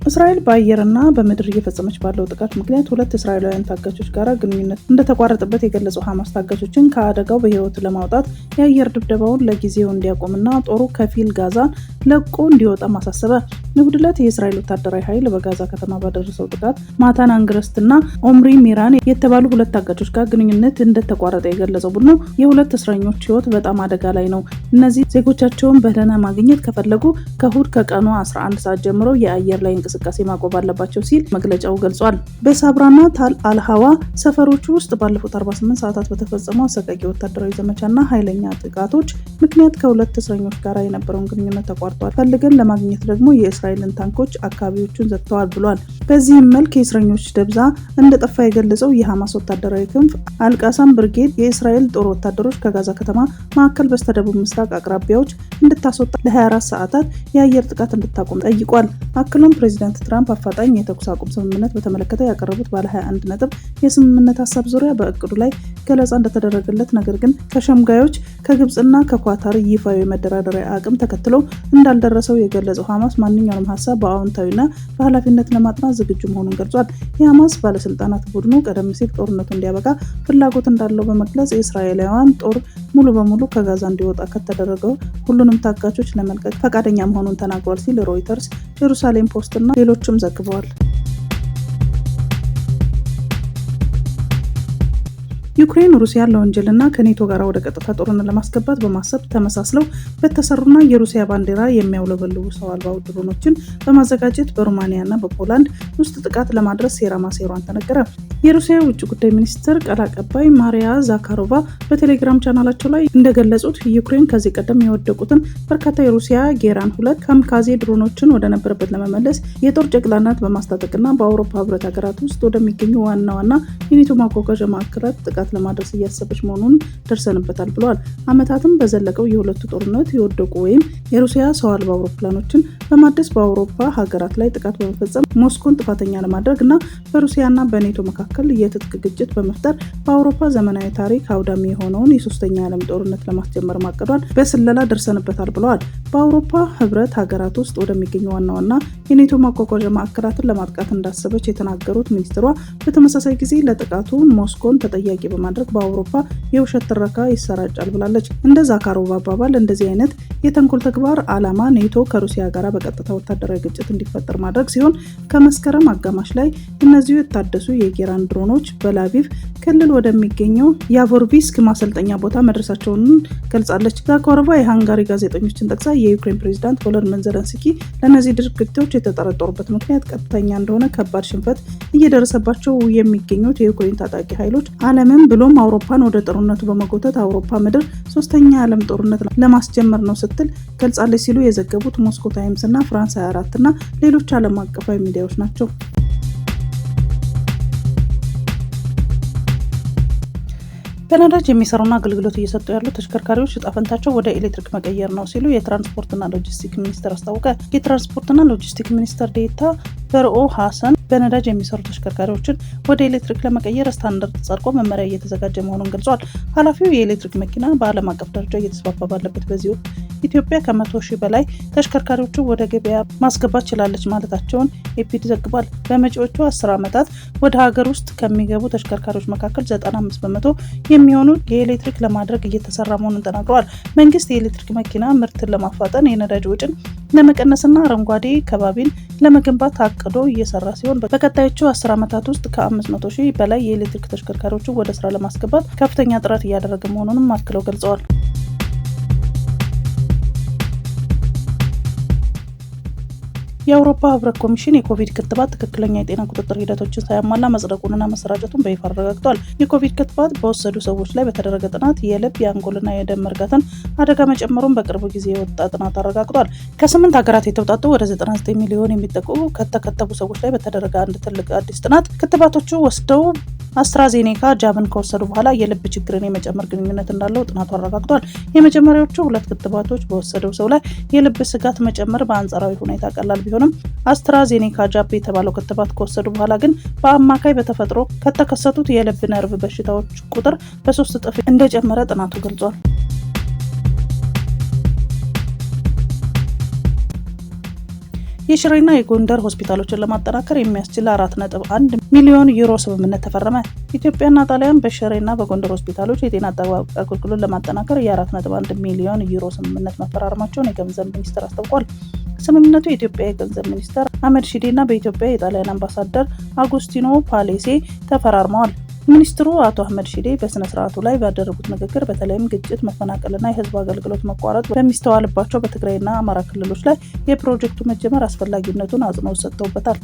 እስራኤል በአየርና በምድር እየፈጸመች ባለው ጥቃት ምክንያት 2 እስራኤላውያን ታጋቾች ጋር ግንኙነት እንደተቋረጠበት የገለጸው ሐማስ ታጋቾችን ከአደጋው በህይወት ለማውጣት የአየር ድብደባውን ለጊዜው እንዲያቆምና ጦሩ ከፊል ጋዛን ለቆ እንዲወጣ ማሳሰበ። እሁድ ዕለት የእስራኤል ወታደራዊ ኃይል በጋዛ ከተማ ባደረሰው ጥቃት ማታን አንግረስትና ኦምሪ ሚራን የተባሉ 2 ታጋቾች ጋር ግንኙነት እንደተቋረጠ የገለጸው ቡድኑ የ2 እስረኞች ህይወት በጣም አደጋ ላይ ነው። እነዚህ ዜጎቻቸውን በደህና ማግኘት ከፈለጉ ከእሁድ ከቀኑ 11 ሰዓት ጀምሮ የአየር ላይ እንቅስቃሴ ማቆም አለባቸው ሲል መግለጫው ገልጿል። በሳብራና ታል አልሃዋ ሰፈሮች ውስጥ ባለፉት 48 ሰዓታት በተፈጸሙ አሰቃቂ ወታደራዊ ዘመቻና ኃይለኛ ጥቃቶች ምክንያት ከ2 እስረኞች ጋር የነበረውን ግንኙነት ተቋርጧል። ፈልገን ለማግኘት ደግሞ የእስራኤልን ታንኮች አካባቢዎቹን ዘግተዋል ብሏል። በዚህም መልክ የእስረኞች ደብዛ እንደጠፋ የገለጸው የሐማስ ወታደራዊ ክንፍ አልቃሳም ብርጌድ የእስራኤል ጦር ወታደሮች ከጋዛ ከተማ ማዕከል በስተደቡብ ምስራቅ አቅራቢያዎች እንድታስወጣ ለ24 ሰዓታት የአየር ጥቃት እንድታቆም ጠይቋል። አክሎም ፕሬዚዳንት ትራምፕ አፋጣኝ የተኩስ አቁም ስምምነት በተመለከተ ያቀረቡት ባለ 21 ነጥብ የስምምነት ሀሳብ ዙሪያ በእቅዱ ላይ ገለጻ እንደተደረገለት፣ ነገር ግን ከሸምጋዮች ከግብጽና ከኳታር ይፋዊ መደራደሪያ አቅም ተከትሎ እንዳልደረሰው የገለጸው ሐማስ ማንኛውንም ሀሳብ በአዎንታዊና በኃላፊነት ለማጥናት ዝግጁ መሆኑን ገልጿል። የሐማስ ባለስልጣናት ቡድኑ ቀደም ሲል ጦርነቱ እንዲያበቃ ፍላጎት እንዳለው በመግለጽ የእስራኤላውያን ጦር ሙሉ በሙሉ ከጋዛ እንዲወጣ ከተደረገው ሁሉንም ታጋቾች ለመልቀቅ ፈቃደኛ መሆኑን ተናግሯል ሲል ሮይተርስ፣ ጄሩሳሌም ፖስት እና ሌሎችም ዘግበዋል። ዩክሬን ሩሲያን ለወንጀልና ከኔቶ ጋር ወደ ቀጥታ ጦርነት ለማስገባት በማሰብ ተመሳስለው በተሰሩና የሩሲያ ባንዲራ የሚያውለበልቡ ሰው አልባ ድሮኖችን በማዘጋጀት በሩማኒያና በፖላንድ ውስጥ ጥቃት ለማድረስ ሴራ ማሴሯን ተነገረ። የሩሲያ ውጭ ጉዳይ ሚኒስትር ቃል አቀባይ ማሪያ ዛካሮቫ በቴሌግራም ቻናላቸው ላይ እንደገለጹት ዩክሬን ከዚህ ቀደም የወደቁትን በርካታ የሩሲያ ጌራን 2 ካምካዜ ድሮኖችን ወደ ነበረበት ለመመለስ የጦር ጨቅላናት በማስታጠቅና በአውሮፓ ህብረት ሀገራት ውስጥ ወደሚገኙ ዋና ዋና የኔቶ ማጓጓዣ ማዕከላት ጥቃት ለማድረስ እያሰበች መሆኑን ደርሰንበታል ብለዋል። ዓመታትም በዘለቀው የሁለቱ ጦርነት የወደቁ ወይም የሩሲያ ሰው አልባ አውሮፕላኖችን በማደስ በአውሮፓ ሀገራት ላይ ጥቃት በመፈጸም ሞስኮን ጥፋተኛ ለማድረግ እና በሩሲያና በኔቶ መካከል የትጥቅ ግጭት በመፍጠር በአውሮፓ ዘመናዊ ታሪክ አውዳሚ የሆነውን የሶስተኛ ዓለም ጦርነት ለማስጀመር ማቀዷን በስለላ ደርሰንበታል ብለዋል። በአውሮፓ ህብረት ሀገራት ውስጥ ወደሚገኙ ዋና ዋና የኔቶ ማጓጓዣ ማዕከላትን ለማጥቃት እንዳሰበች የተናገሩት ሚኒስትሯ በተመሳሳይ ጊዜ ለጥቃቱ ሞስኮን ተጠያቂ በማድረግ በአውሮፓ የውሸት ትረካ ይሰራጫል ብላለች። እንደ ዛካሮቫ አባባል እንደዚህ አይነት የተንኮል ተግባር ዓላማ ኔቶ ከሩሲያ ጋር በቀጥታ ወታደራዊ ግጭት እንዲፈጠር ማድረግ ሲሆን ከመስከረም አጋማሽ ላይ እነዚሁ የታደሱ የጌራን ድሮኖች በላቪቭ ክልል ወደሚገኘው ያቮርቪስክ ማሰልጠኛ ቦታ መድረሳቸውን ገልጻለች። ዛካሮቫ የሃንጋሪ ጋዜጠኞችን ጠቅሳ የዩክሬን ፕሬዚዳንት ቮሎዲሚር ዜሌንስኪ ለእነዚህ ድርጊቶች የተጠረጠሩበት ምክንያት ቀጥተኛ እንደሆነ ከባድ ሽንፈት እየደረሰባቸው የሚገኙት የዩክሬን ታጣቂ ኃይሎች ዓለምን ብሎም አውሮፓን ወደ ጦርነቱ በመጎተት አውሮፓ ምድር ሶስተኛ የዓለም ጦርነት ለማስጀመር ነው ስትል ገልጻለች ሲሉ የዘገቡት ሞስኮ ታይምስ እና ፍራንስ 24 እና ሌሎች ዓለም አቀፋዊ ሚዲያዎች ናቸው። በነዳጅ የሚሰሩና አገልግሎት እየሰጡ ያሉ ተሽከርካሪዎች ዕጣ ፈንታቸው ወደ ኤሌክትሪክ መቀየር ነው ሲሉ የትራንስፖርትና ሎጂስቲክስ ሚኒስቴር አስታወቀ። የትራንስፖርትና ሎጂስቲክስ ሚኒስትር ዴኤታ በርኦ ሐሰን በነዳጅ የሚሰሩ ተሽከርካሪዎችን ወደ ኤሌክትሪክ ለመቀየር ስታንዳርድ ጸድቆ መመሪያ እየተዘጋጀ መሆኑን ገልጿል። ኃላፊው የኤሌክትሪክ መኪና በዓለም አቀፍ ደረጃ እየተስፋፋ ባለበት በዚህ ወቅት ኢትዮጵያ ከ100,000 በላይ ተሽከርካሪዎችን ወደ ገበያ ማስገባት ችላለች ማለታቸውን ኤፒድ ዘግቧል። በመጪዎቹ 10 ዓመታት ወደ ሀገር ውስጥ ከሚገቡ ተሽከርካሪዎች መካከል 95% የሚሆኑ የኤሌክትሪክ ለማድረግ እየተሰራ መሆኑን ተናግረዋል። መንግስት የኤሌክትሪክ መኪና ምርትን ለማፋጠን የነዳጅ ወጪን ለመቀነስና አረንጓዴ ከባቢን ለመገንባት አቅዶ እየሰራ ሲሆን በቀጣዮቹ 10 ዓመታት ውስጥ ከ500,000 በላይ የኤሌክትሪክ ተሽከርካሪዎችን ወደ ስራ ለማስገባት ከፍተኛ ጥረት እያደረገ መሆኑንም አክለው ገልጸዋል። የአውሮፓ ህብረት ኮሚሽን የኮቪድ ክትባት ትክክለኛ የጤና ቁጥጥር ሂደቶችን ሳያሟላ መጽደቁንና መሰራጨቱን በይፋ አረጋግጧል። የኮቪድ ክትባት በወሰዱ ሰዎች ላይ በተደረገ ጥናት የልብ የአንጎልና የደም መርጋትን አደጋ መጨመሩን በቅርቡ ጊዜ የወጣ ጥናት አረጋግጧል። ከ8 ሀገራት የተውጣጡ ወደ 99 ሚሊዮን የሚጠጉ ከተከተቡ ሰዎች ላይ በተደረገ አንድ ትልቅ አዲስ ጥናት ክትባቶቹ ወስደው አስትራዜኔካ ጃብን ከወሰዱ በኋላ የልብ ችግርን የመጨመር ግንኙነት እንዳለው ጥናቱ አረጋግጧል። የመጀመሪያዎቹ 2 ክትባቶች በወሰደው ሰው ላይ የልብ ስጋት መጨመር በአንጻራዊ ሁኔታ ቀላል ቢሆንም አስትራዜኔካ ጃብ የተባለው ክትባት ከወሰዱ በኋላ ግን በአማካይ በተፈጥሮ ከተከሰቱት የልብ ነርቭ በሽታዎች ቁጥር በ3 እጥፍ እንደጨመረ ጥናቱ ገልጿል። የሽሬና የጎንደር ሆስፒታሎችን ለማጠናከር የሚያስችል 4.1 ሚሊዮን ዩሮ ስምምነት ተፈረመ። ኢትዮጵያና ጣሊያን በሽሬና በጎንደር ሆስፒታሎች የጤና አጠባበቅ አገልግሎት ለማጠናከር የ4.1 ሚሊዮን ዩሮ ስምምነት መፈራረማቸውን የገንዘብ ሚኒስቴር አስታውቋል። ስምምነቱ የኢትዮጵያ የገንዘብ ሚኒስትር አህመድ ሺዴ እና በኢትዮጵያ የጣሊያን አምባሳደር አጉስቲኖ ፓሌሴ ተፈራርመዋል። ሚኒስትሩ አቶ አህመድ ሺዴ በስነ ስርዓቱ ላይ ባደረጉት ንግግር በተለይም ግጭት፣ መፈናቀልና የህዝብ አገልግሎት መቋረጥ በሚስተዋልባቸው በትግራይና አማራ ክልሎች ላይ የፕሮጀክቱ መጀመር አስፈላጊነቱን አጽንኦት ሰጥተውበታል።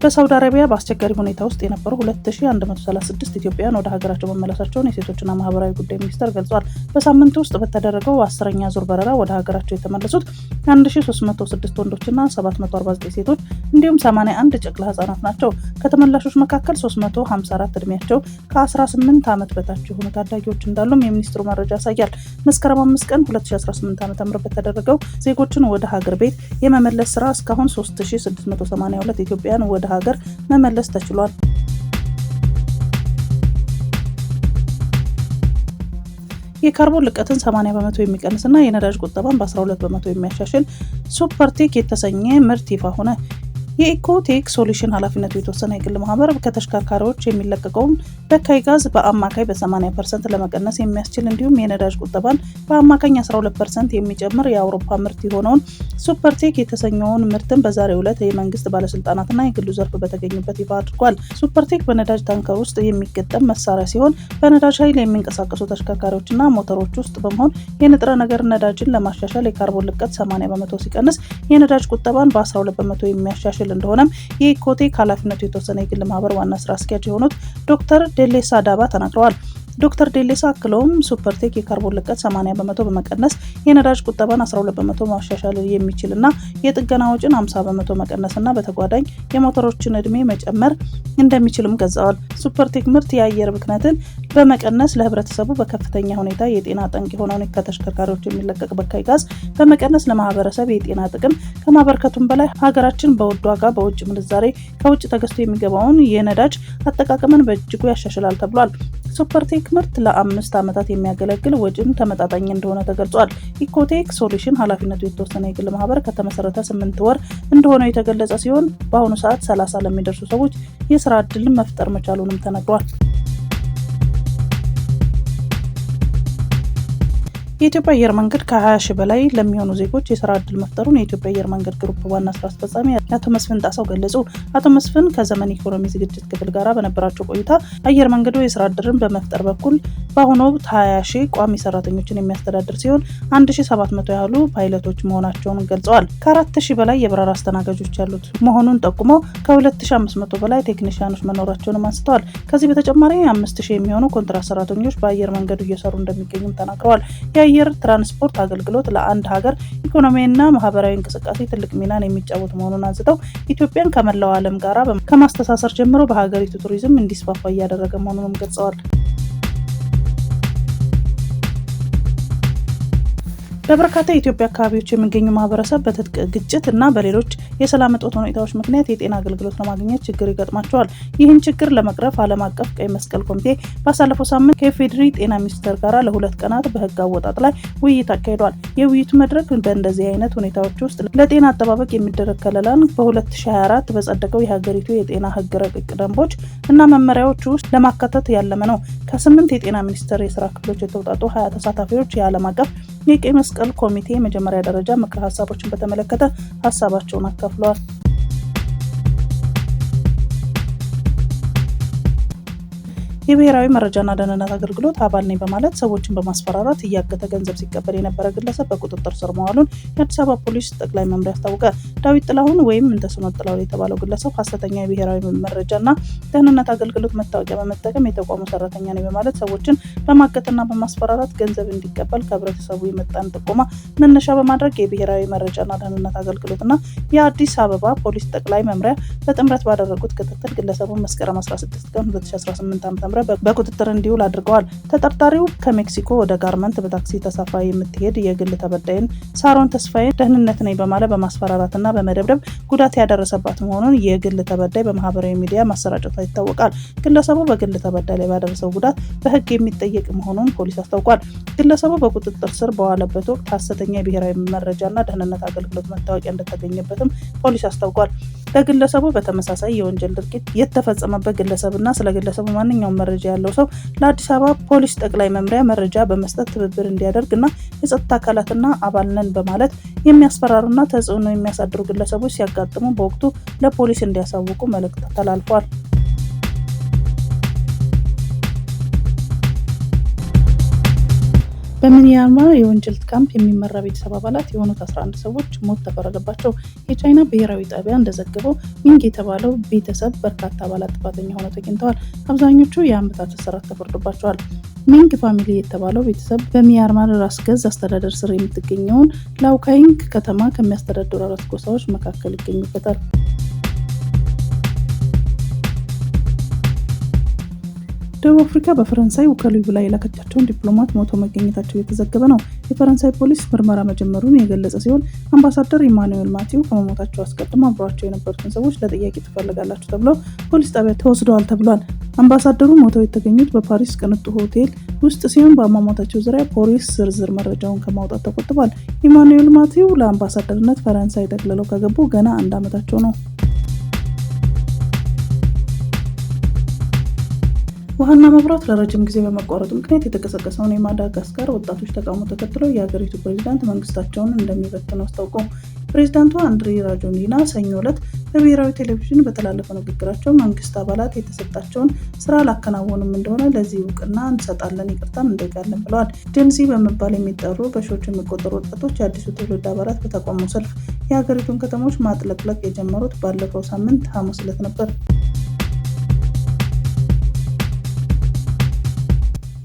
በሳውዲ አረቢያ በአስቸጋሪ ሁኔታ ውስጥ የነበሩ 2136 ኢትዮጵያውያን ወደ ሀገራቸው መመለሳቸውን የሴቶችና ማህበራዊ ጉዳይ ሚኒስቴር ገልጿል። በሳምንቱ ውስጥ በተደረገው 10ኛ ዙር በረራ ወደ ሀገራቸው የተመለሱት 1306 ወንዶችና 749 ሴቶች እንዲሁም 81 ጨቅላ ህጻናት ናቸው። ከተመላሾች መካከል 354 እድሜያቸው ከ18 ዓመት በታች የሆኑ ታዳጊዎች እንዳሉም የሚኒስትሩ መረጃ ያሳያል። መስከረም 5 ቀን 2018 ዓ.ም በተደረገው ዜጎችን ወደ ሀገር ቤት የመመለስ ስራ እስካሁን 3682 ኢትዮጵያውያን ወደ ሀገር መመለስ ተችሏል። የካርቦን ልቀትን 80% የሚቀንስና የነዳጅ ቁጠባን በ12% የሚያሻሽል ሱፐርቴክ የተሰኘ ምርት ይፋ ሆነ። የኢኮቴክ ሶሉሽን ኃላፊነቱ የተወሰነ የግል ማህበር ከተሽከርካሪዎች የሚለቀቀውን በካይ ጋዝ በአማካይ በ80% ለመቀነስ የሚያስችል እንዲሁም የነዳጅ ቁጠባን በአማካኝ 12% የሚጨምር የአውሮፓ ምርት የሆነውን ሱፐርቴክ የተሰኘውን ምርትን በዛሬው ዕለት የመንግስት ባለስልጣናትና የግሉ ዘርፍ በተገኙበት ይፋ አድርጓል። ሱፐርቴክ በነዳጅ ታንከር ውስጥ የሚገጠም መሳሪያ ሲሆን በነዳጅ ኃይል የሚንቀሳቀሱ ተሽከርካሪዎችና ሞተሮች ውስጥ በመሆን የንጥረ ነገር ነዳጅን ለማሻሻል የካርቦን ልቀት 80% ሲቀንስ የነዳጅ ቁጠባን በ12% የሚያሻሽል እንደሆነም የኢኮቴክ ኃላፊነቱ የተወሰነ የግል ማህበር ዋና ስራ አስኪያጅ የሆኑት ዶክተር ዴሌሳ ዳባ ተናግረዋል። ዶክተር ዴሌሳ አክለውም ሱፐርቴክ የካርቦን ልቀት 80% በመቀነስ የነዳጅ ቁጠባን 12% ማሻሻል የሚችልና የጥገና ወጪን 50% መቀነስና በተጓዳኝ የሞተሮችን እድሜ መጨመር እንደሚችልም ገልጸዋል። ሱፐርቴክ ምርት የአየር ብክነትን በመቀነስ ለህብረተሰቡ በከፍተኛ ሁኔታ የጤና ጠንቅ የሆነውን ከተሽከርካሪዎች የሚለቀቅ በካይ ጋዝ በመቀነስ ለማህበረሰብ የጤና ጥቅም ከማበርከቱም በላይ ሀገራችን በውድ ዋጋ በውጭ ምንዛሬ ከውጭ ተገዝቶ የሚገባውን የነዳጅ አጠቃቀምን በእጅጉ ያሻሽላል ተብሏል። ሱፐርቴክ ምርት ለ5 ዓመታት የሚያገለግል ወጪም ተመጣጣኝ እንደሆነ ተገልጿል። ኢኮቴክ ሶሉሽን ኃላፊነቱ የተወሰነ የግል ማህበር ከተመሰረተ 8 ወር እንደሆነ የተገለጸ ሲሆን በአሁኑ ሰዓት 30 ለሚደርሱ ሰዎች የስራ ዕድል መፍጠር መቻሉንም ተነግሯል። የኢትዮጵያ አየር መንገድ ከ20,000 በላይ ለሚሆኑ ዜጎች የስራ ዕድል መፍጠሩን የኢትዮጵያ አየር መንገድ ግሩፕ ዋና ስራ አስፈጻሚ አቶ መስፍን ጣሰው ገለጹ። አቶ መስፍን ከዘመን ኢኮኖሚ ዝግጅት ክፍል ጋር በነበራቸው ቆይታ አየር መንገዱ የስራ ዕድልን በመፍጠር በኩል በአሁኑ ወቅት 20,000 ቋሚ ሰራተኞችን የሚያስተዳድር ሲሆን 1700 ያህሉ ፓይለቶች መሆናቸውን ገልጸዋል። ከ4,000 በላይ የበረራ አስተናጋጆች ያሉት መሆኑን ጠቁመው ከ2,500 በላይ ቴክኒሽያኖች መኖራቸውንም አንስተዋል። ከዚህ በተጨማሪ 5,000 የሚሆኑ ኮንትራት ሰራተኞች በአየር መንገዱ እየሰሩ እንደሚገኙም ተናግረዋል። የአየር ትራንስፖርት አገልግሎት ለአንድ ሀገር ኢኮኖሚያዊና ማህበራዊ እንቅስቃሴ ትልቅ ሚናን የሚጫወት መሆኑን አንስተው ኢትዮጵያን ከመላው ዓለም ጋር ከማስተሳሰር ጀምሮ በሀገሪቱ ቱሪዝም እንዲስፋፋ እያደረገ መሆኑንም ገልጸዋል። በበርካታ የኢትዮጵያ አካባቢዎች የሚገኙ ማህበረሰብ በትጥቅ ግጭት እና በሌሎች የሰላም እጦት ሁኔታዎች ምክንያት የጤና አገልግሎት ለማግኘት ችግር ይገጥማቸዋል። ይህን ችግር ለመቅረፍ ዓለም አቀፍ ቀይ መስቀል ኮሚቴ ባሳለፈው ሳምንት ከኢፌዴሪ ጤና ሚኒስቴር ጋር ለ2 ቀናት በህግ አወጣጥ ላይ ውይይት አካሂዷል። የውይይቱ መድረክ በእንደዚህ አይነት ሁኔታዎች ውስጥ ለጤና አጠባበቅ የሚደረግ ከለላን በ2024 በጸደቀው የሀገሪቱ የጤና ህግ ረቂቅ ደንቦች እና መመሪያዎች ውስጥ ለማካተት ያለመ ነው። ከ8 የጤና ሚኒስቴር የስራ ክፍሎች የተውጣጡ 20 ተሳታፊዎች የዓለም አቀፍ የቀይ መስቀል ኮሚቴ የመጀመሪያ ደረጃ ምክረ ሀሳቦችን በተመለከተ ሀሳባቸውን አካፍለዋል። የብሔራዊ መረጃና ደህንነት አገልግሎት አባል ነኝ በማለት ሰዎችን በማስፈራራት እያገተ ገንዘብ ሲቀበል የነበረ ግለሰብ በቁጥጥር ስር መዋሉን የአዲስ አበባ ፖሊስ ጠቅላይ መምሪያ አስታወቀ። ዳዊት ጥላሁን ወይም እንደስሙ ጥላሁን የተባለው ግለሰብ ሐሰተኛ የብሔራዊ መረጃና ደህንነት አገልግሎት መታወቂያ በመጠቀም የተቋሙ ሰራተኛ ነኝ በማለት ሰዎችን በማገትና በማስፈራራት ገንዘብ እንዲቀበል ከህብረተሰቡ የመጣን ጥቆማ መነሻ በማድረግ የብሔራዊ መረጃና ደህንነት አገልግሎትና የአዲስ አበባ ፖሊስ ጠቅላይ መምሪያ በጥምረት ባደረጉት ክትትል ግለሰቡን መስከረም 16 ቀን 2018 ዓ.ም በቁጥጥር እንዲውል አድርገዋል። ተጠርጣሪው ከሜክሲኮ ወደ ጋርመንት በታክሲ ተሳፍራ የምትሄድ የግል ተበዳይን ሳሮን ተስፋዬ ደህንነት ነኝ በማለት በማስፈራራትና በመደብደብ ጉዳት ያደረሰባት መሆኑን የግል ተበዳይ በማህበራዊ ሚዲያ ማሰራጨቷ ይታወቃል። ግለሰቡ በግል ተበዳይ ላይ ባደረሰው ጉዳት በህግ የሚጠየቅ መሆኑን ፖሊስ አስታውቋል። ግለሰቡ በቁጥጥር ስር በዋለበት ወቅት ሐሰተኛ የብሔራዊ መረጃና ደህንነት አገልግሎት መታወቂያ እንደተገኘበትም ፖሊስ አስታውቋል። ለግለሰቡ በተመሳሳይ የወንጀል ድርጊት የተፈጸመበት ግለሰብና ስለ ግለሰቡ ማንኛውም መረጃ ያለው ሰው ለአዲስ አበባ ፖሊስ ጠቅላይ መምሪያ መረጃ በመስጠት ትብብር እንዲያደርግና የጸጥታ አካላትና አባል ነን በማለት የሚያስፈራሩና ተጽዕኖ የሚያሳድሩ ግለሰቦች ሲያጋጥሙ በወቅቱ ለፖሊስ እንዲያሳውቁ መልእክት ተላልፏል። በሚያንማር የወንጀል ካምፕ የሚመራ ቤተሰብ አባላት የሆኑት 11 ሰዎች ሞት ተፈረደባቸው። የቻይና ብሔራዊ ጣቢያ እንደዘገበው ሚንግ የተባለው ቤተሰብ በርካታ አባላት ጥፋተኛ ሆነው ተገኝተዋል። አብዛኞቹ የዓመታት እስራት ተፈርዶባቸዋል። ሚንግ ፋሚሊ የተባለው ቤተሰብ በሚያንማር ራስ ገዝ አስተዳደር ስር የምትገኘውን ላውካይንግ ከተማ ከሚያስተዳድሩ 4 ጎሳዎች መካከል ይገኙበታል። ደቡብ አፍሪካ በፈረንሳይ ውከሉይ ብላ የላከቻቸውን ዲፕሎማት ሞቶ መገኘታቸው የተዘገበ ነው። የፈረንሳይ ፖሊስ ምርመራ መጀመሩን የገለጸ ሲሆን አምባሳደር ኢማኑኤል ማቲው ከመሞታቸው አስቀድሞ አብረዋቸው የነበሩትን ሰዎች ለጥያቄ ትፈልጋላችሁ ተብለው ፖሊስ ጣቢያ ተወስደዋል ተብሏል። አምባሳደሩ ሞተው የተገኙት በፓሪስ ቅንጡ ሆቴል ውስጥ ሲሆን በአሟሟታቸው ዙሪያ ፖሊስ ዝርዝር መረጃውን ከማውጣት ተቆጥቧል። ኢማኑኤል ማቲው ለአምባሳደርነት ፈረንሳይ ጠቅልለው ከገቡ ገና 1 ዓመታቸው ነው። ውሃና መብራት ለረጅም ጊዜ በመቋረጡ ምክንያት የተቀሰቀሰውን የማዳጋስካር ወጣቶች ተቃውሞ ተከትሎ የሀገሪቱ ፕሬዝዳንት መንግስታቸውን እንደሚበትኑ አስታውቁ። ፕሬዝዳንቱ አንድሪ ራጆሊና ሰኞ ዕለት በብሔራዊ ቴሌቪዥን በተላለፈው ንግግራቸው መንግስት አባላት የተሰጣቸውን ስራ አላከናወኑም እንደሆነ ለዚህ እውቅና እንሰጣለን፣ ይቅርታም እንጠይቃለን ብለዋል። ጀንዚ በመባል የሚጠሩ በሺዎች የሚቆጠሩ ወጣቶች የአዲሱ ትውልድ አባላት በተቃውሞ ሰልፍ የሀገሪቱን ከተሞች ማጥለቅለቅ የጀመሩት ባለፈው ሳምንት ሐሙስ ዕለት ነበር።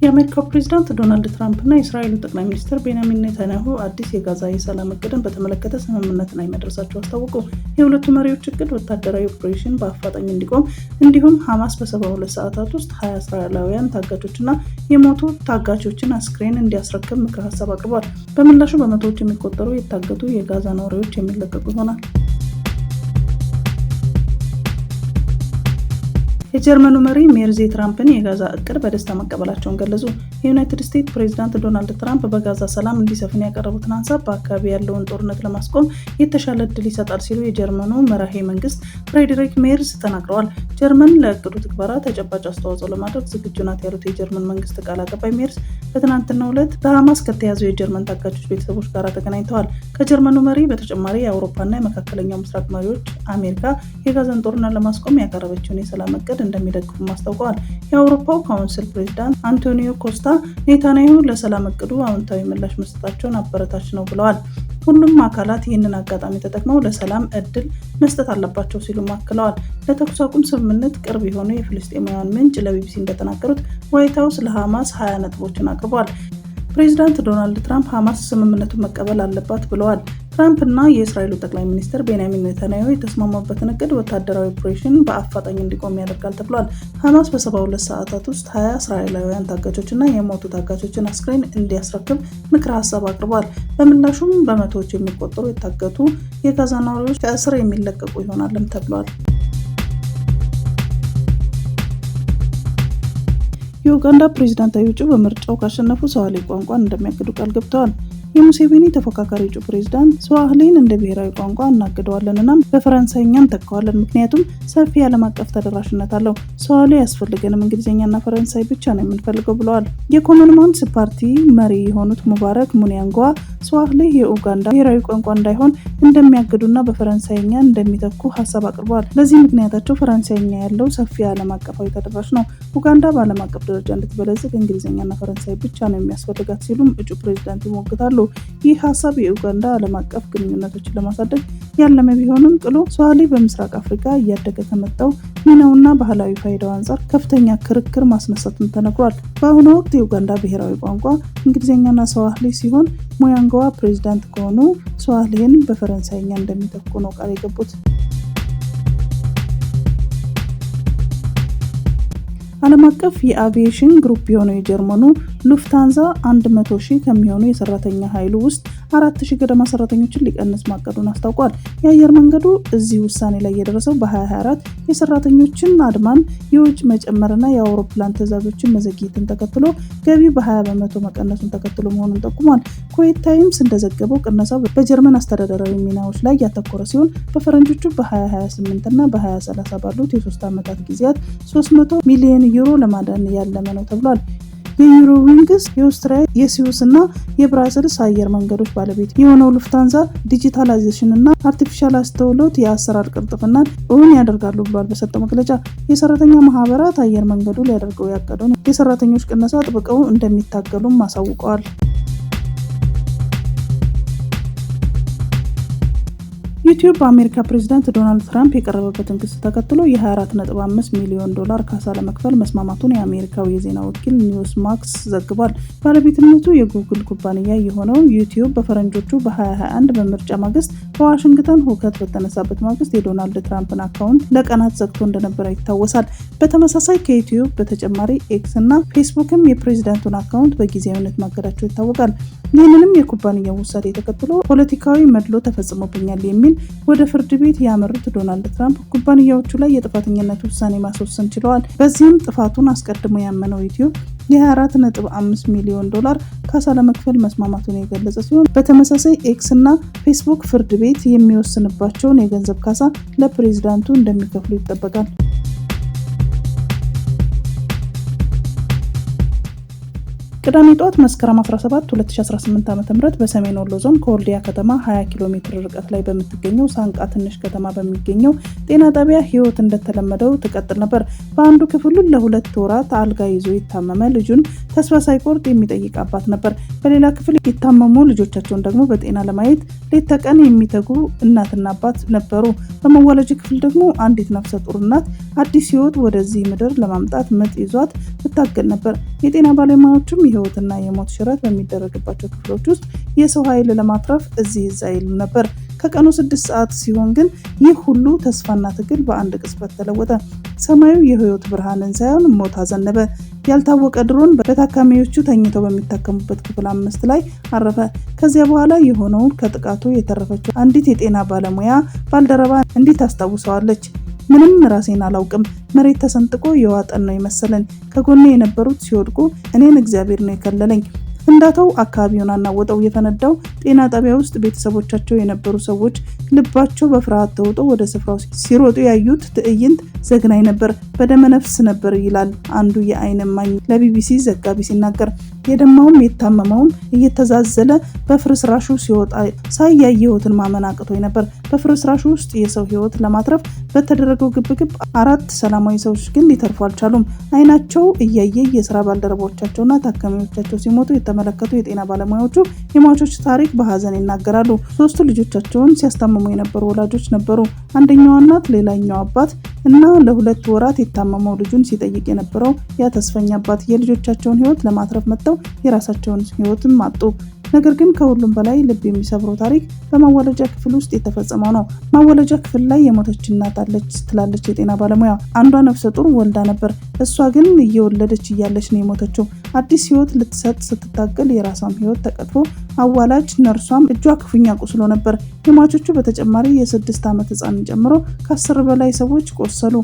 የአሜሪካው ፕሬዝዳንት ዶናልድ ትራምፕ እና የእስራኤሉ ጠቅላይ ሚኒስትር ቤንያሚን ኔታንያሁ አዲስ የጋዛ የሰላም እቅድን በተመለከተ ስምምነት ላይ መድረሳቸው አስታወቁ። የሁለቱ መሪዎች እቅድ ወታደራዊ ኦፕሬሽን በአፋጣኝ እንዲቆም እንዲሁም ሐማስ በ72 ሰዓታት ውስጥ 20 እስራኤላውያን ታጋቾችና የሞቱ ታጋቾችን አስክሬን እንዲያስረክብ ምክረ ሀሳብ አቅርቧል። በምላሹ በመቶዎች የሚቆጠሩ የታገቱ የጋዛ ነዋሪዎች የሚለቀቁ ይሆናል። የጀርመኑ መሪ ሜርዝ ትራምፕን የጋዛ እቅድ በደስታ መቀበላቸውን ገለጹ። የዩናይትድ ስቴትስ ፕሬዝዳንት ዶናልድ ትራምፕ በጋዛ ሰላም እንዲሰፍን ያቀረቡትን ሀሳብ በአካባቢ ያለውን ጦርነት ለማስቆም የተሻለ እድል ይሰጣል ሲሉ የጀርመኑ መራሄ መንግስት ፍሬድሪክ ሜርዝ ተናግረዋል። ጀርመን ለእቅዱ ትግበራ ተጨባጭ አስተዋጽኦ ለማድረግ ዝግጁ ናት ያሉት የጀርመን መንግስት ቃል አቀባይ ሜርዝ በትናንትናው ዕለት በሐማስ ከተያዙ የጀርመን ታጋቾች ቤተሰቦች ጋር ተገናኝተዋል። ከጀርመኑ መሪ በተጨማሪ የአውሮፓና የመካከለኛው ምስራቅ መሪዎች አሜሪካ የጋዛን ጦርነት ለማስቆም ያቀረበችውን የሰላም እቅድ እንደሚደግፉም አስታውቀዋል። የአውሮፓው ካውንስል ፕሬዝዳንት አንቶኒዮ ኮስታ ኔታንያሁ ለሰላም እቅዱ አዎንታዊ ምላሽ መስጠታቸውን አበረታች ነው ብለዋል። ሁሉም አካላት ይህንን አጋጣሚ ተጠቅመው ለሰላም እድል መስጠት አለባቸው ሲሉም አክለዋል። ለተኩስ አቁም ስምምነት ቅርብ የሆኑ የፍልስጤማውያን ምንጭ ለቢቢሲ እንደተናገሩት ዋይት ሀውስ ለሐማስ 20 ነጥቦችን አቅርቧል። ፕሬዚዳንት ዶናልድ ትራምፕ ሐማስ ስምምነቱን መቀበል አለባት ብለዋል። ትራምፕ እና የእስራኤሉ ጠቅላይ ሚኒስትር ቤንያሚን ኔታንያሁ የተስማሙበትን እቅድ ወታደራዊ ኦፕሬሽን በአፋጣኝ እንዲቆም ያደርጋል ተብሏል። ሐማስ በ72 ሰዓታት ውስጥ 20 እስራኤላውያን ታጋቾችና የሞቱ ታጋቾችን አስክሬን እንዲያስረክብ ምክረ ሀሳብ አቅርቧል። በምላሹም በመቶዎች የሚቆጠሩ የታገቱ የጋዛ ነዋሪዎች ከእስር የሚለቀቁ ይሆናልም ተብሏል። የኡጋንዳ ፕሬዝዳንታዊ እጩ በምርጫው ካሸነፉ ስዋሂሊ ቋንቋን እንደሚያግዱ ቃል ገብተዋል። የሙሴቬኒ ተፎካካሪ እጩ ፕሬዝዳንት ስዋሂሊን እንደ ብሔራዊ ቋንቋ እናግደዋለን እና በፈረንሳይኛ እንተካዋለን፣ ምክንያቱም ሰፊ ዓለም አቀፍ ተደራሽነት አለው። ስዋሂሊ አያስፈልገንም፣ እንግሊዝኛና ፈረንሳይ ብቻ ነው የምንፈልገው ብለዋል። የኮመንዌልዝ ፓርቲ መሪ የሆኑት ሙባረክ ሙኒያንጓ ስዋሂሊ የኡጋንዳ ብሔራዊ ቋንቋ እንዳይሆን እንደሚያግዱና በፈረንሳይኛ እንደሚተኩ ሀሳብ አቅርበዋል። ለዚህ ምክንያታቸው ፈረንሳይኛ ያለው ሰፊ ዓለም አቀፋዊ ተደራሽ ነው። ኡጋንዳ በዓለም አቀፍ ደረጃ እንድትበለጽግ እንግሊዝኛና ፈረንሳይ ብቻ ነው የሚያስፈልጋት ሲሉም እጩ ፕሬዝዳንት ይሞግታሉ። ይህ ሀሳብ የኡጋንዳ ዓለም አቀፍ ግንኙነቶችን ለማሳደግ ያለመ ቢሆንም ቅሉ ስዋሂሊ በምስራቅ አፍሪካ እያደገ ከመጣው ሚናውና ባህላዊ ፋይዳው አንጻር ከፍተኛ ክርክር ማስነሳቱን ተነግሯል። በአሁኑ ወቅት የኡጋንዳ ብሔራዊ ቋንቋ እንግሊዝኛና ስዋሂሊ ሲሆን ሙያንጋዋ ፕሬዝዳንት ከሆኑ ስዋሂሊን በፈረንሳይኛ እንደሚተኩ ነው ቃል የገቡት። ዓለም አቀፍ የአቪዬሽን ግሩፕ የሆነው የጀርመኑ ሉፍታንዛ 100,000 ከሚሆኑ የሰራተኛ ኃይሉ ውስጥ 4,000 ገደማ ሰራተኞችን ሊቀንስ ማቀዱን አስታውቋል። የአየር መንገዱ እዚህ ውሳኔ ላይ የደረሰው በ2024 የሰራተኞችን አድማን፣ የውጭ መጨመርና የአውሮፕላን ትዕዛዞችን መዘግየትን ተከትሎ ገቢ በ20% መቀነሱን ተከትሎ መሆኑን ጠቁሟል። ኩዌት ታይምስ እንደዘገበው ቅነሳው በጀርመን አስተዳደራዊ ሚናዎች ላይ ያተኮረ ሲሆን በፈረንጆቹ በ2028 እና በ2030 ባሉት የ3 ዓመታት ጊዜያት 300 ሚሊዮን ዩሮ ለማዳን ያለመ ነው ተብሏል። የዩሮዊንግስ የኦስትሪያ የሲዩስ እና የብራስልስ አየር መንገዶች ባለቤት የሆነው ሉፍታንዛ ዲጂታላይዜሽን እና አርቲፊሻል አስተውሎት የአሰራር ቅልጥፍናን እውን ያደርጋሉ ብሏል። በሰጠው መግለጫ የሰራተኛ ማህበራት አየር መንገዱ ሊያደርገው ያቀደውን የሰራተኞች ቅነሳ አጥብቀው እንደሚታገሉም አሳውቀዋል። ዩቲዩብ በአሜሪካ ፕሬዝዳንት ዶናልድ ትራምፕ የቀረበበትን ክስ ተከትሎ የ24.5 ሚሊዮን ዶላር ካሳ ለመክፈል መስማማቱን የአሜሪካው የዜና ወኪል ኒውስማክስ ዘግቧል። ባለቤትነቱ የጉግል ኩባንያ የሆነው ዩቲዩብ በፈረንጆቹ በ2021 በምርጫ ማግስት በዋሽንግተን ሁከት በተነሳበት ማግስት የዶናልድ ትራምፕን አካውንት ለቀናት ዘግቶ እንደነበረ ይታወሳል። በተመሳሳይ ከዩቲዩብ በተጨማሪ ኤክስ እና ፌስቡክም የፕሬዝዳንቱን አካውንት በጊዜያዊነት ማገዳቸው ይታወቃል። ይህንንም የኩባንያው ውሳኔ ተከትሎ ፖለቲካዊ መድሎ ተፈጽሞብኛል የሚል ወደ ፍርድ ቤት ያመሩት ዶናልድ ትራምፕ ኩባንያዎቹ ላይ የጥፋተኝነት ውሳኔ ማስወሰን ችለዋል። በዚህም ጥፋቱን አስቀድሞ ያመነው ዩቲዩብ የ24.5 ሚሊዮን ዶላር ካሳ ለመክፈል መስማማቱን የገለጸ ሲሆን በተመሳሳይ ኤክስ እና ፌስቡክ ፍርድ ቤት የሚወስንባቸውን የገንዘብ ካሳ ለፕሬዝዳንቱ እንደሚከፍሉ ይጠበቃል። ቅዳሜ ጠዋት መስከረም 17 2018 ዓ.ም በሰሜን ወሎ ዞን ከወልዲያ ከተማ 20 ኪሎ ሜትር ርቀት ላይ በምትገኘው ሳንቃ ትንሽ ከተማ በሚገኘው ጤና ጣቢያ ህይወት እንደተለመደው ትቀጥል ነበር። በአንዱ ክፍሉ ለ2 ወራት አልጋ ይዞ የታመመ ልጁን ተስፋ ሳይቆርጥ የሚጠይቅ አባት ነበር። በሌላ ክፍል የታመሙ ልጆቻቸውን ደግሞ በጤና ለማየት ሌት ተቀን የሚተጉ እናትና አባት ነበሩ። በመዋለጃ ክፍል ደግሞ አንዲት ነፍሰ ጡር እናት አዲስ ህይወት ወደዚህ ምድር ለማምጣት ምጥ ይዟት ትታገል ነበር። የጤና ባለሙያዎችም የህይወትና የሞት ሽረት በሚደረግባቸው ክፍሎች ውስጥ የሰው ኃይል ለማትረፍ እዚህ እዛ ይሉ ነበር። ከቀኑ 6 ሰዓት ሲሆን ግን ይህ ሁሉ ተስፋና ትግል በአንድ ቅጽበት ተለወጠ። ሰማዩ የህይወት ብርሃንን ሳይሆን ሞት አዘነበ። ያልታወቀ ድሮን በታካሚዎቹ ተኝተው በሚታከሙበት ክፍል 5 ላይ አረፈ። ከዚያ በኋላ የሆነውን ከጥቃቱ የተረፈችው አንዲት የጤና ባለሙያ ባልደረባ እንዲህ ታስታውሰዋለች። ምንም ራሴን አላውቅም። መሬት ተሰንጥቆ የዋጠን ነው የመሰለን። ከጎኔ የነበሩት ሲወድቁ እኔን እግዚአብሔር ነው የከለለኝ። ፍንዳታው አካባቢውን አናወጠው። የፈነዳው ጤና ጣቢያ ውስጥ ቤተሰቦቻቸው የነበሩ ሰዎች ልባቸው በፍርሃት ተውጦ ወደ ስፍራው ሲሮጡ ያዩት ትዕይንት ዘግናኝ ነበር። በደመ ነፍስ ነበር ይላል አንዱ የዓይን እማኝ ለቢቢሲ ዘጋቢ ሲናገር። የደማውም የታመመውም እየተዛዘለ በፍርስራሹ ሲወጣ ሳያየሁትን ማመን አቅቶኝ ነበር። በፍርስራሹ ውስጥ የሰው ህይወት ለማትረፍ በተደረገው ግብግብ 4 ሰላማዊ ሰዎች ግን ሊተርፉ አልቻሉም። አይናቸው እያየ የስራ ባልደረቦቻቸውና ታካሚዎቻቸው ሲሞቱ የተመለከቱ የጤና ባለሙያዎቹ የሟቾች ታሪክ በሀዘን ይናገራሉ። 3 ልጆቻቸውን ሲያስታምሙ የነበሩ ወላጆች ነበሩ። አንደኛው እናት፣ ሌላኛው አባት እና ለ2 ወራት የታመመው ልጁን ሲጠይቅ የነበረው ያ ተስፈኛ አባት የልጆቻቸውን ህይወት ለማትረፍ መጥተው የራሳቸውን ህይወትም አጡ። ነገር ግን ከሁሉም በላይ ልብ የሚሰብረው ታሪክ በማዋለጃ ክፍል ውስጥ የተፈጸመው ነው። ማዋለጃ ክፍል ላይ የሞተች እናት አለች ትላለች የጤና ባለሙያ። አንዷ ነፍሰ ጡር ወልዳ ነበር። እሷ ግን እየወለደች እያለች ነው የሞተችው። አዲስ ህይወት ልትሰጥ ስትታገል የራሷም ህይወት ተቀጥፎ አዋላጅ ነርሷም እጇ ክፉኛ ቆስሎ ነበር። የሟቾቹ በተጨማሪ የ6 ዓመት ህፃንን ጨምሮ ከ10 በላይ ሰዎች ቆሰሉ።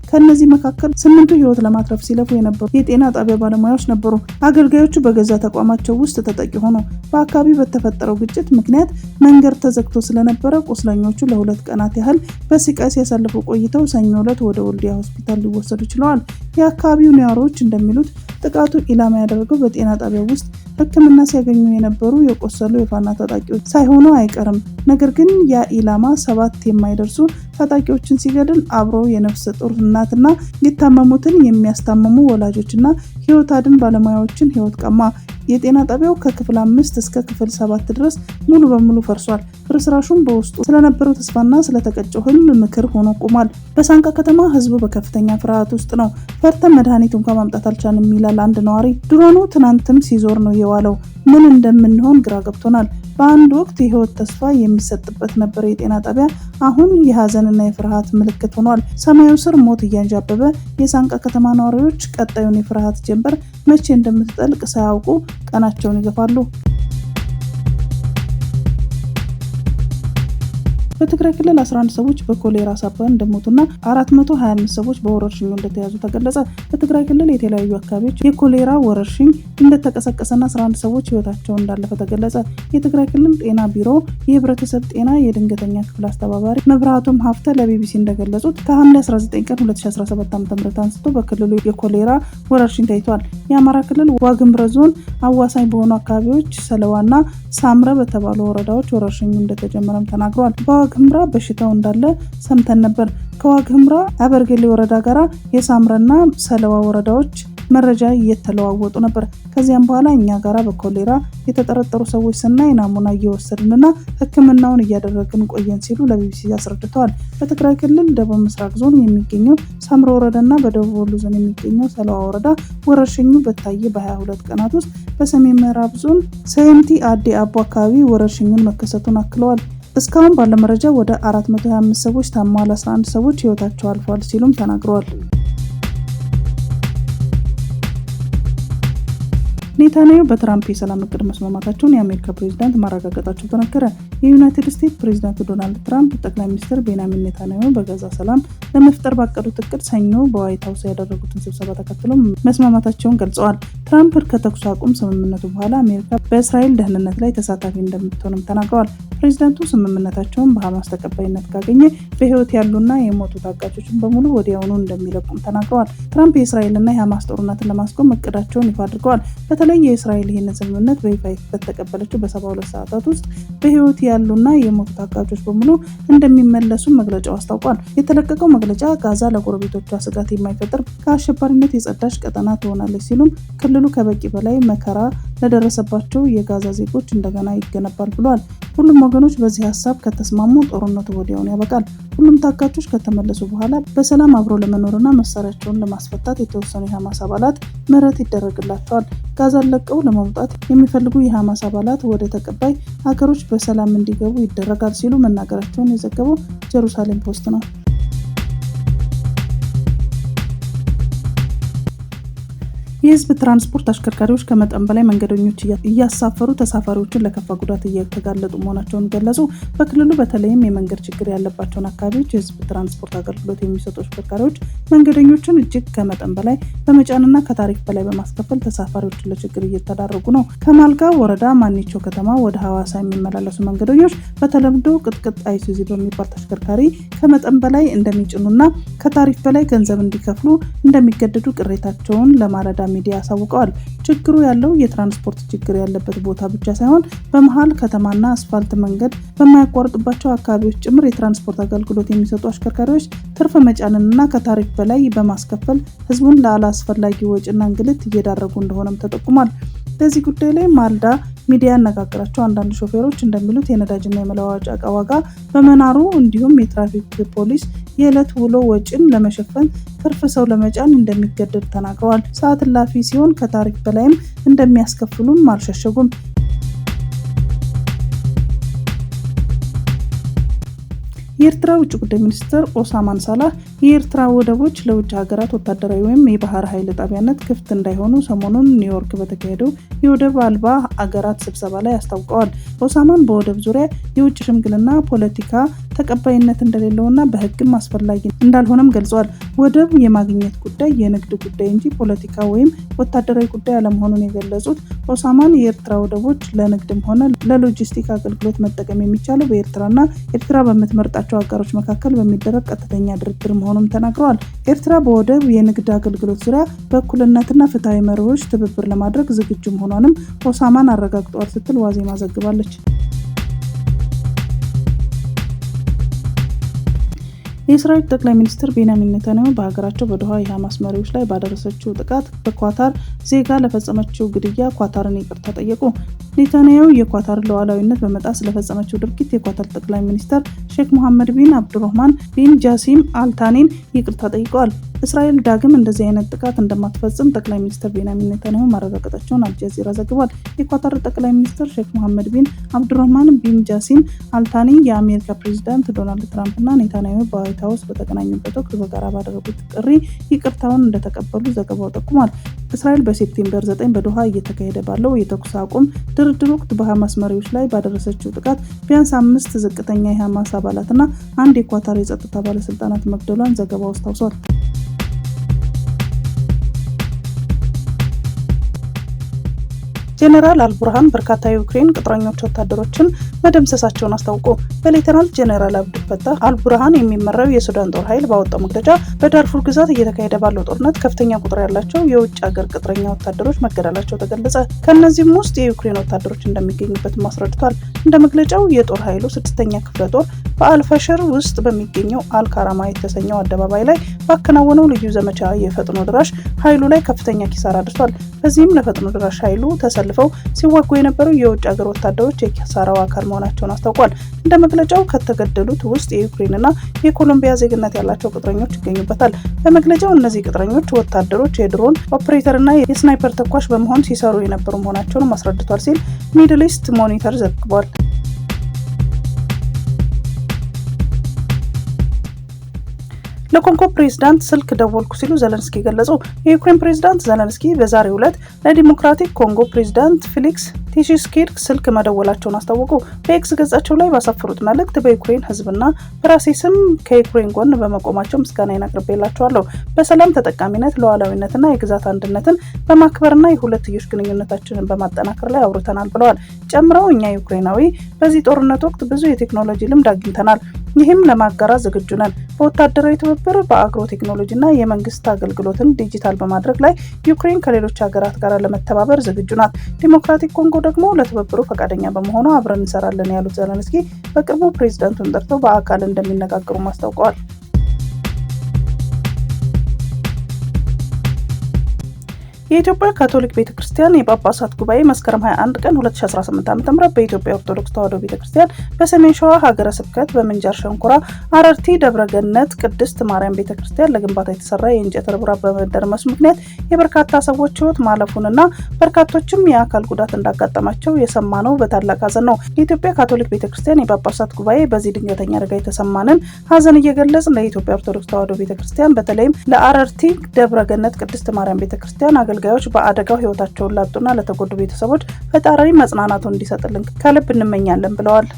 ከነዚህ መካከል 8ቱ ህይወት ለማትረፍ ሲለፉ የነበሩ የጤና ጣቢያ ባለሙያዎች ነበሩ። አገልጋዮቹ በገዛ ተቋማቸው ውስጥ ተጠቂ ሆኑ። በአካባቢ በተፈጠረው ግጭት ምክንያት መንገድ ተዘግቶ ስለነበረ ቁስለኞቹ ለ2 ቀናት ያህል በስቃይ ሲያሳልፉ ቆይተው ሰኞ ዕለት ወደ ወልዲያ ሆስፒታል ሊወሰዱ ችለዋል። የአካባቢው ነዋሪዎች እንደሚሉት ጥቃቱ ኢላማ ያደረገው በጤና ጣቢያ ውስጥ ሕክምና ሲያገኙ የነበሩ የቆሰሉ የፋኖ ታጣቂዎች ሳይሆኑ አይቀርም። ነገር ግን ያ ኢላማ 7 የማይደርሱ ታጣቂዎችን ሲገድል አብሮ የነፍሰ ጡር እናትና ሊታመሙትን የሚያስታምሙ ወላጆችና ህይወት አድን ባለሙያዎችን ህይወት ቀማ። የጤና ጣቢያው ከክፍል 5 እስከ ክፍል 7 ድረስ ሙሉ በሙሉ ፈርሷል። ፍርስራሹም በውስጡ ስለነበረው ተስፋና ስለተቀጨው ህልም ምክር ሆኖ ቆሟል። በሳንቃ ከተማ ህዝቡ በከፍተኛ ፍርሃት ውስጥ ነው። ፈርተን መድኃኒት እንኳን ማምጣት አልቻልንም ይላል አንድ ነዋሪ። ድሮኑ ትናንትም ሲዞር ነው የዋለው። ምን እንደምንሆን ግራ ገብቶናል። በአንድ ወቅት የህይወት ተስፋ የሚሰጥበት ነበር የጤና ጣቢያ፣ አሁን የሀዘንና የፍርሃት ምልክት ሆኗል። ሰማዩ ስር ሞት እያንዣበበ የሳንቃ ከተማ ነዋሪዎች ቀጣዩን የፍርሃት ጀንበር መቼ እንደምትጠልቅ ሳያውቁ ቀናቸውን ይገፋሉ። በትግራይ ክልል 11 ሰዎች በኮሌራ ሳቢያ እንደሞቱና 425 ሰዎች በወረርሽኙ እንደተያዙ ተገለጸ። በትግራይ ክልል የተለያዩ አካባቢዎች የኮሌራ ወረርሽኝ እንደተቀሰቀሰና 11 ሰዎች ህይወታቸው እንዳለፈ ተገለጸ። የትግራይ ክልል ጤና ቢሮ የህብረተሰብ ጤና የድንገተኛ ክፍል አስተባባሪ መብራቱም ሀፍተ ለቢቢሲ እንደገለጹት ከሐምሌ 19 ቀን 2017 ዓ.ም አንስቶ በክልሉ የኮሌራ ወረርሽኝ ታይቷል። የአማራ ክልል ዋግምራ ዞን አዋሳኝ በሆኑ አካባቢዎች ሰለዋና ሳምረ በተባሉ ወረዳዎች ወረርሽኙ እንደተጀመረም ተናግረዋል። በዋግምራ በሽታው እንዳለ ሰምተን ነበር። ከዋግምራ አበርገሌ ወረዳ ጋራ የሳምረና ሰለዋ ወረዳዎች መረጃ እየተለዋወጡ ነበር። ከዚያም በኋላ እኛ ጋራ በኮሌራ የተጠረጠሩ ሰዎች ስናይ ናሙና እየወሰድንና ሕክምናውን እያደረግን ቆየን ሲሉ ለቢቢሲ አስረድተዋል። በትግራይ ክልል ደቡብ ምስራቅ ዞን የሚገኘው ሳምረ ወረዳና በደቡብ ወሎ ዞን የሚገኘው ሰለዋ ወረዳ ወረርሽኙ በታየ በ22 ቀናት ውስጥ በሰሜን ምዕራብ ዞን ሰየምቲ አዲ አቦ አካባቢ ወረርሽኙን መከሰቱን አክለዋል። እስካሁን ባለ መረጃ ወደ 425 ሰዎች ታመዋል፣ 11 ሰዎች ህይወታቸው አልፏል ሲሉም ተናግረዋል። ኔታንያሁ በትራምፕ የሰላም እቅድ መስማማታቸውን የአሜሪካ ፕሬዝዳንት ማረጋገጣቸው ተነገረ። የዩናይትድ ስቴትስ ፕሬዝዳንት ዶናልድ ትራምፕ ጠቅላይ ሚኒስትር ቤንያሚን ኔታንያሁ በጋዛ ሰላም ለመፍጠር ባቀዱት እቅድ ሰኞ በዋይት ሀውስ ያደረጉትን ስብሰባ ተከትሎ መስማማታቸውን ገልጸዋል። ትራምፕ ከተኩስ አቁም ስምምነቱ በኋላ አሜሪካ በእስራኤል ደህንነት ላይ ተሳታፊ እንደምትሆንም ተናግረዋል። ፕሬዝዳንቱ ስምምነታቸውን በሐማስ ተቀባይነት ካገኘ በህይወት ያሉና የሞቱ ታጋቾችን በሙሉ ወዲያውኑ እንደሚለቁም ተናግረዋል። ትራምፕ የእስራኤልና የሐማስ ጦርነትን ለማስቆም እቅዳቸውን ይፋ አድርገዋል። በተለይ የእስራኤል ይህንን ስምምነት በይፋ በተቀበለችው በ72 ሰዓታት ውስጥ በህይወት ያሉና የሞቱ ታጋቾች በሙሉ እንደሚመለሱ መግለጫው አስታውቋል። የተለቀቀው መግለጫ ጋዛ ለጎረቤቶቿ ስጋት የማይፈጥር ከአሸባሪነት የጸዳች ቀጠና ትሆናለች ሲሉም ክልሉ ከበቂ በላይ መከራ ለደረሰባቸው የጋዛ ዜጎች እንደገና ይገነባል ብሏል። ሁሉም ወገኖች በዚህ ሀሳብ ከተስማሙ ጦርነቱ ወዲያውኑ ያበቃል። ሁሉም ታጋቾች ከተመለሱ በኋላ በሰላም አብሮ ለመኖርና መሳሪያቸውን ለማስፈታት የተወሰኑ የሐማስ አባላት ምህረት ይደረግላቸዋል። ጋዛን ለቀው ለመውጣት የሚፈልጉ የሐማስ አባላት ወደ ተቀባይ ሀገሮች በሰላም እንዲገቡ ይደረጋል ሲሉ መናገራቸውን የዘገበው ጀሩሳሌም ፖስት ነው። የህዝብ ትራንስፖርት አሽከርካሪዎች ከመጠን በላይ መንገደኞች እያሳፈሩ ተሳፋሪዎችን ለከፋ ጉዳት እየተጋለጡ መሆናቸውን ገለጹ። በክልሉ በተለይም የመንገድ ችግር ያለባቸውን አካባቢዎች የህዝብ ትራንስፖርት አገልግሎት የሚሰጡ አሽከርካሪዎች መንገደኞችን እጅግ ከመጠን በላይ በመጫንና ከታሪፍ በላይ በማስከፈል ተሳፋሪዎችን ለችግር እየተዳረጉ ነው። ከማልጋ ወረዳ ማኒቾ ከተማ ወደ ሐዋሳ የሚመላለሱ መንገደኞች በተለምዶ ቅጥቅጥ አይሱዚ በሚባል ተሽከርካሪ ከመጠን በላይ እንደሚጭኑና ከታሪፍ በላይ ገንዘብ እንዲከፍሉ እንደሚገደዱ ቅሬታቸውን ለማለዳ ሚዲያ አሳውቀዋል። ችግሩ ያለው የትራንስፖርት ችግር ያለበት ቦታ ብቻ ሳይሆን በመሃል ከተማና አስፋልት መንገድ በማያቋርጥባቸው አካባቢዎች ጭምር የትራንስፖርት አገልግሎት የሚሰጡ አሽከርካሪዎች ትርፍ መጫንንና ከታሪፍ በላይ በማስከፈል ህዝቡን ለአላስፈላጊ ወጪና እንግልት እየዳረጉ እንደሆነም ተጠቁሟል። በዚህ ጉዳይ ላይ ማልዳ ሚዲያ ያነጋገራቸው አንዳንድ ሾፌሮች እንደሚሉት የነዳጅና የመለዋወጫ ዕቃ ዋጋ በመናሩ እንዲሁም የትራፊክ ፖሊስ የዕለት ውሎ ወጪን ለመሸፈን ትርፍ ሰው ለመጫን እንደሚገደድ ተናግረዋል። ሰዓት እላፊ ሲሆን ከታሪፍ በላይም እንደሚያስከፍሉም አልሸሸጉም። የኤርትራ ውጭ ጉዳይ ሚኒስትር ኦስማን ሳላህ የኤርትራ ወደቦች ለውጭ ሀገራት ወታደራዊ ወይም የባህር ኃይል ጣቢያነት ክፍት እንዳይሆኑ ሰሞኑን ኒውዮርክ በተካሄደው የወደብ አልባ አገራት ስብሰባ ላይ አስታውቀዋል። ኦስማን በወደብ ዙሪያ የውጭ ሽምግልና ፖለቲካ ተቀባይነት እንደሌለውና በሕግም አስፈላጊ እንዳልሆነም ገልጸዋል። ወደብ የማግኘት ጉዳይ የንግድ ጉዳይ እንጂ ፖለቲካ ወይም ወታደራዊ ጉዳይ አለመሆኑን የገለጹት ኦስማን የኤርትራ ወደቦች ለንግድም ሆነ ለሎጂስቲክ አገልግሎት መጠቀም የሚቻለው በኤርትራና ኤርትራ በምትመርጣቸው አጋሮች መካከል በሚደረግ ቀጥተኛ ድርድር መሆኑን ተናግረዋል። ኤርትራ በወደብ የንግድ አገልግሎት ዙሪያ በእኩልነትና ፍትሐዊ መርሆች ትብብር ለማድረግ ዝግጁ መሆኗንም ኦስማን አረጋግጠዋል ስትል ዋዜማ ዘግባለች። የእስራኤል ጠቅላይ ሚኒስትር ቤንያሚን ኔታንያሁ በሀገራቸው በዶሃ የሐማስ መሪዎች ላይ ባደረሰችው ጥቃት በኳታር ዜጋ ለፈጸመችው ግድያ ኳታርን ይቅርታ ጠየቁ። ኔታንያሁ የኳታር ሉዓላዊነት በመጣስ ስለፈጸመችው ድርጊት የኳታር ጠቅላይ ሚኒስትር ሼክ መሐመድ ቢን አብዱራህማን ቢን ጃሲም አልታኒን ይቅርታ ጠይቀዋል። እስራኤል ዳግም እንደዚህ አይነት ጥቃት እንደማትፈጽም ጠቅላይ ሚኒስትር ቤንያሚን ኔታንያሁ ማረጋገጣቸውን አልጀዚራ ዘግቧል። የኳታር ጠቅላይ ሚኒስትር ሼክ መሐመድ ቢን አብዱራህማን ቢን ጃሲም አልታኒ የአሜሪካ ፕሬዚዳንት ዶናልድ ትራምፕና ኔታንያሁ በዋይት ሀውስ በተገናኙበት ወቅት በጋራ ባደረጉት ጥሪ ይቅርታውን እንደተቀበሉ ዘገባው ጠቁሟል። እስራኤል በሴፕቴምበር 9 በዶሃ እየተካሄደ ባለው የተኩስ አቁም ድርድር ወቅት በሐማስ መሪዎች ላይ ባደረሰችው ጥቃት ቢያንስ 5 ዝቅተኛ የሐማስ አባላትና አንድ የኳታር የጸጥታ ባለስልጣናት መግደሏን ዘገባው አስታውሷል። ጄኔራል አልቡርሃን በርካታ የዩክሬን ቅጥረኞች ወታደሮችን መደምሰሳቸውን አስታውቁ። በሌተናል ጄኔራል አብዱልፈታህ አልቡርሃን የሚመራው የሱዳን ጦር ኃይል ባወጣው መግለጫ በዳርፉር ግዛት እየተካሄደ ባለው ጦርነት ከፍተኛ ቁጥር ያላቸው የውጭ ሀገር ቅጥረኛ ወታደሮች መገደላቸው ተገለጸ። ከእነዚህም ውስጥ የዩክሬን ወታደሮች እንደሚገኙበትም አስረድቷል። እንደ መግለጫው የጦር ኃይሉ 6ኛ ክፍለ ጦር በአልፋሸር ውስጥ በሚገኘው አልካራማ የተሰኘው አደባባይ ላይ ባከናወነው ልዩ ዘመቻ የፈጥኖ ድራሽ ኃይሉ ላይ ከፍተኛ ኪሳራ አድርሷል። በዚህም ለፈጥኖ ድራሽ ኃይሉ ተሰልፈው ሲዋጉ የነበሩ የውጭ ሀገር ወታደሮች የኪሳራው አካል መሆናቸውን አስታውቋል። እንደ መግለጫው ከተገደሉት ውስጥ የዩክሬንና የኮሎምቢያ ዜግነት ያላቸው ቅጥረኞች ይገኙበታል። በመግለጫው እነዚህ ቅጥረኞች ወታደሮች የድሮን ኦፕሬተርና የስናይፐር ተኳሽ በመሆን ሲሰሩ የነበሩ መሆናቸውን አስረድቷል ሲል ሚድል ኢስት ሞኒተር ዘግቧል። ለኮንጎ ፕሬዝዳንት ስልክ ደወልኩ ሲሉ ዘለንስኪ ገለጹ። የዩክሬን ፕሬዝዳንት ዘለንስኪ በዛሬው ዕለት ለዲሞክራቲክ ኮንጎ ፕሬዝዳንት ፌሊክስ ቲሺስኬድ ስልክ መደወላቸውን አስታወቁ። በኤክስ ገጻቸው ላይ ባሰፈሩት መልእክት በዩክሬን ሕዝብና በራሴ ስም ከዩክሬን ጎን በመቆማቸው ምስጋናዬን አቅርቤላቸዋለሁ። በሰላም ተጠቃሚነት፣ ሉዓላዊነትና የግዛት አንድነትን በማክበርና የሁለትዮሽ ግንኙነታችንን በማጠናከር ላይ አውርተናል ብለዋል። ጨምረው እኛ ዩክሬናዊ በዚህ ጦርነት ወቅት ብዙ የቴክኖሎጂ ልምድ አግኝተናል። ይህም ለማጋራት ዝግጁ ነን። በወታደራዊ ትብብር፣ በአግሮ ቴክኖሎጂና የመንግስት አገልግሎትን ዲጂታል በማድረግ ላይ ዩክሬን ከሌሎች ሀገራት ጋር ለመተባበር ዝግጁ ናት። ዲሞክራቲክ ኮንጎ ደግሞ ለትብብሩ ፈቃደኛ በመሆኑ አብረን እንሰራለን ያሉት ዘለንስኪ በቅርቡ ፕሬዝዳንቱን ጠርተው በአካል እንደሚነጋገሩ አስታውቀዋል። የኢትዮጵያ ካቶሊክ ቤተክርስቲያን የጳጳሳት ጉባኤ መስከረም 21 ቀን 2018 ዓ.ም በኢትዮጵያ ኦርቶዶክስ ተዋሕዶ ቤተክርስቲያን በሰሜን ሸዋ ሀገረ ስብከት በምንጃር ሸንኮራ አረርቲ ደብረገነት ቅድስት ማርያም ቤተክርስቲያን ለግንባታ የተሰራ የእንጨት ርብራብ በመደርመሱ ምክንያት የበርካታ ሰዎች ሕይወት ማለፉንና በርካቶችም የአካል ጉዳት እንዳጋጠማቸው የሰማነው በታላቅ ሐዘን ነው። የኢትዮጵያ ካቶሊክ ቤተክርስቲያን የጳጳሳት ጉባኤ በዚህ ድንገተኛ አደጋ የተሰማንን ሐዘን እየገለጽን ለኢትዮጵያ ኦርቶዶክስ ተዋሕዶ ቤተክርስቲያን በተለይም ለአረርቲ ደብረገነት ቅድስት ማርያም ቤተክርስቲያን አገልጋዮች በአደጋው ህይወታቸውን ላጡና ለተጎዱ ቤተሰቦች ፈጣሪ መጽናናቱን እንዲሰጥልን ከልብ እንመኛለን ብለዋል።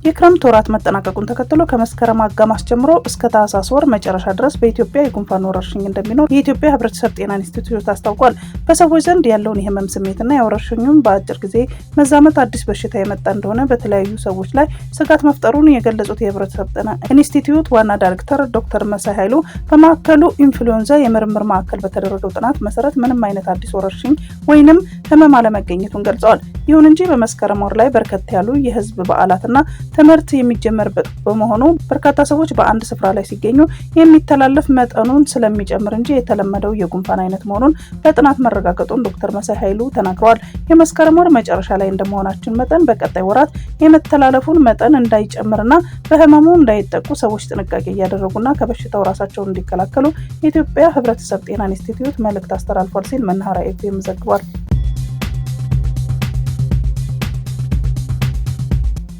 የክረምት ወራት መጠናቀቁን ተከትሎ ከመስከረም አጋማሽ ጀምሮ እስከ ታህሳስ ወር መጨረሻ ድረስ በኢትዮጵያ የጉንፋን ወረርሽኝ እንደሚኖር የኢትዮጵያ ሕብረተሰብ ጤና ኢንስቲትዩት አስታውቋል። በሰዎች ዘንድ ያለውን የህመም ስሜትና የወረርሽኙን በአጭር ጊዜ መዛመት አዲስ በሽታ የመጣ እንደሆነ በተለያዩ ሰዎች ላይ ስጋት መፍጠሩን የገለጹት የሕብረተሰብ ጤና ኢንስቲትዩት ዋና ዳይሬክተር ዶክተር መሳይ ኃይሉ በማዕከሉ ኢንፍሉዌንዛ የምርምር ማዕከል በተደረገው ጥናት መሰረት ምንም አይነት አዲስ ወረርሽኝ ወይንም ህመም አለመገኘቱን ገልጸዋል። ይሁን እንጂ በመስከረም ወር ላይ በርከት ያሉ የህዝብ በዓላትና ትምህርት የሚጀመርበት በመሆኑ በርካታ ሰዎች በአንድ ስፍራ ላይ ሲገኙ የሚተላለፍ መጠኑን ስለሚጨምር እንጂ የተለመደው የጉንፋን አይነት መሆኑን በጥናት መረጋገጡን ዶክተር መሳይ ኃይሉ ተናግረዋል። የመስከረም ወር መጨረሻ ላይ እንደመሆናችን መጠን በቀጣይ ወራት የመተላለፉን መጠን እንዳይጨምርና በህመሙ እንዳይጠቁ ሰዎች ጥንቃቄ እያደረጉና ከበሽታው ራሳቸውን እንዲከላከሉ የኢትዮጵያ ሕብረተሰብ ጤና ኢንስቲትዩት መልእክት አስተላልፏል ሲል መናኸሪያ ኤፍኤም ዘግቧል።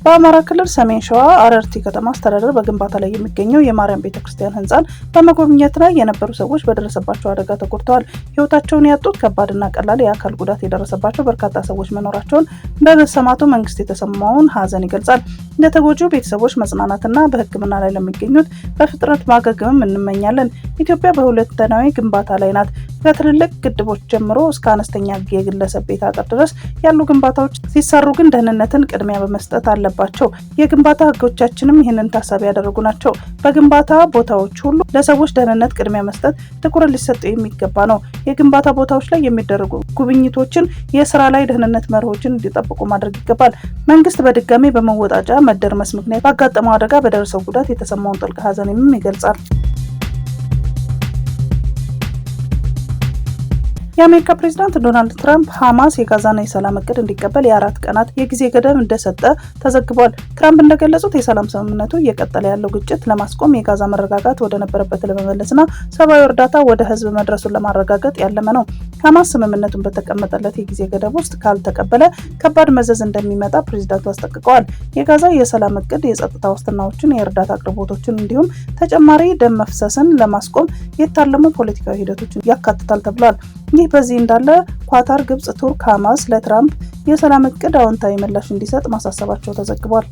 በአማራ ክልል ሰሜን ሸዋ አረርቲ ከተማ አስተዳደር በግንባታ ላይ የሚገኘው የማርያም ቤተክርስቲያን ህንፃን በመጎብኘት ላይ የነበሩ ሰዎች በደረሰባቸው አደጋ ተጎድተዋል። ህይወታቸውን ያጡት ከባድና ቀላል የአካል ጉዳት የደረሰባቸው በርካታ ሰዎች መኖራቸውን በመሰማቱ መንግስት የተሰማውን ሀዘን ይገልጻል። ለተጎጂው ቤተሰቦች መጽናናትና በሕክምና ላይ ለሚገኙት በፍጥነት ማገገም እንመኛለን። ኢትዮጵያ በሁለንተናዊ ግንባታ ላይ ናት። ከትልልቅ ግድቦች ጀምሮ እስከ አነስተኛ የግለሰብ ቤት አጥር ድረስ ያሉ ግንባታዎች ሲሰሩ ግን ደህንነትን ቅድሚያ በመስጠት አለባቸው። የግንባታ ህጎቻችንም ይህንን ታሳቢ ያደረጉ ናቸው። በግንባታ ቦታዎች ሁሉ ለሰዎች ደህንነት ቅድሚያ መስጠት ትኩረት ሊሰጠው የሚገባ ነው። የግንባታ ቦታዎች ላይ የሚደረጉ ጉብኝቶችን የስራ ላይ ደህንነት መርሆችን እንዲጠብቁ ማድረግ ይገባል። መንግስት በድጋሚ በመወጣጫ መደርመስ ምክንያት ባጋጠመው አደጋ በደረሰው ጉዳት የተሰማውን ጥልቅ ሀዘንም ይገልጻል። የአሜሪካ ፕሬዝዳንት ዶናልድ ትራምፕ ሐማስ የጋዛን የሰላም እቅድ እንዲቀበል የ4 ቀናት የጊዜ ገደብ እንደሰጠ ተዘግቧል። ትራምፕ እንደገለጹት የሰላም ስምምነቱ እየቀጠለ ያለው ግጭት ለማስቆም የጋዛ መረጋጋት ወደ ነበረበት ለመመለስና ሰብአዊ እርዳታ ወደ ህዝብ መድረሱን ለማረጋገጥ ያለመ ነው። ሐማስ ስምምነቱን በተቀመጠለት የጊዜ ገደብ ውስጥ ካልተቀበለ ከባድ መዘዝ እንደሚመጣ ፕሬዝዳንቱ አስጠንቅቀዋል። የጋዛ የሰላም እቅድ የጸጥታ ዋስትናዎችን፣ የእርዳታ አቅርቦቶችን እንዲሁም ተጨማሪ ደም መፍሰስን ለማስቆም የታለሙ ፖለቲካዊ ሂደቶችን ያካትታል ተብሏል። ይህ በዚህ እንዳለ ኳታር፣ ግብጽ፣ ቱርክ ሐማስ ለትራምፕ የሰላም እቅድ አዎንታዊ ምላሽ እንዲሰጥ ማሳሰባቸው ተዘግቧል።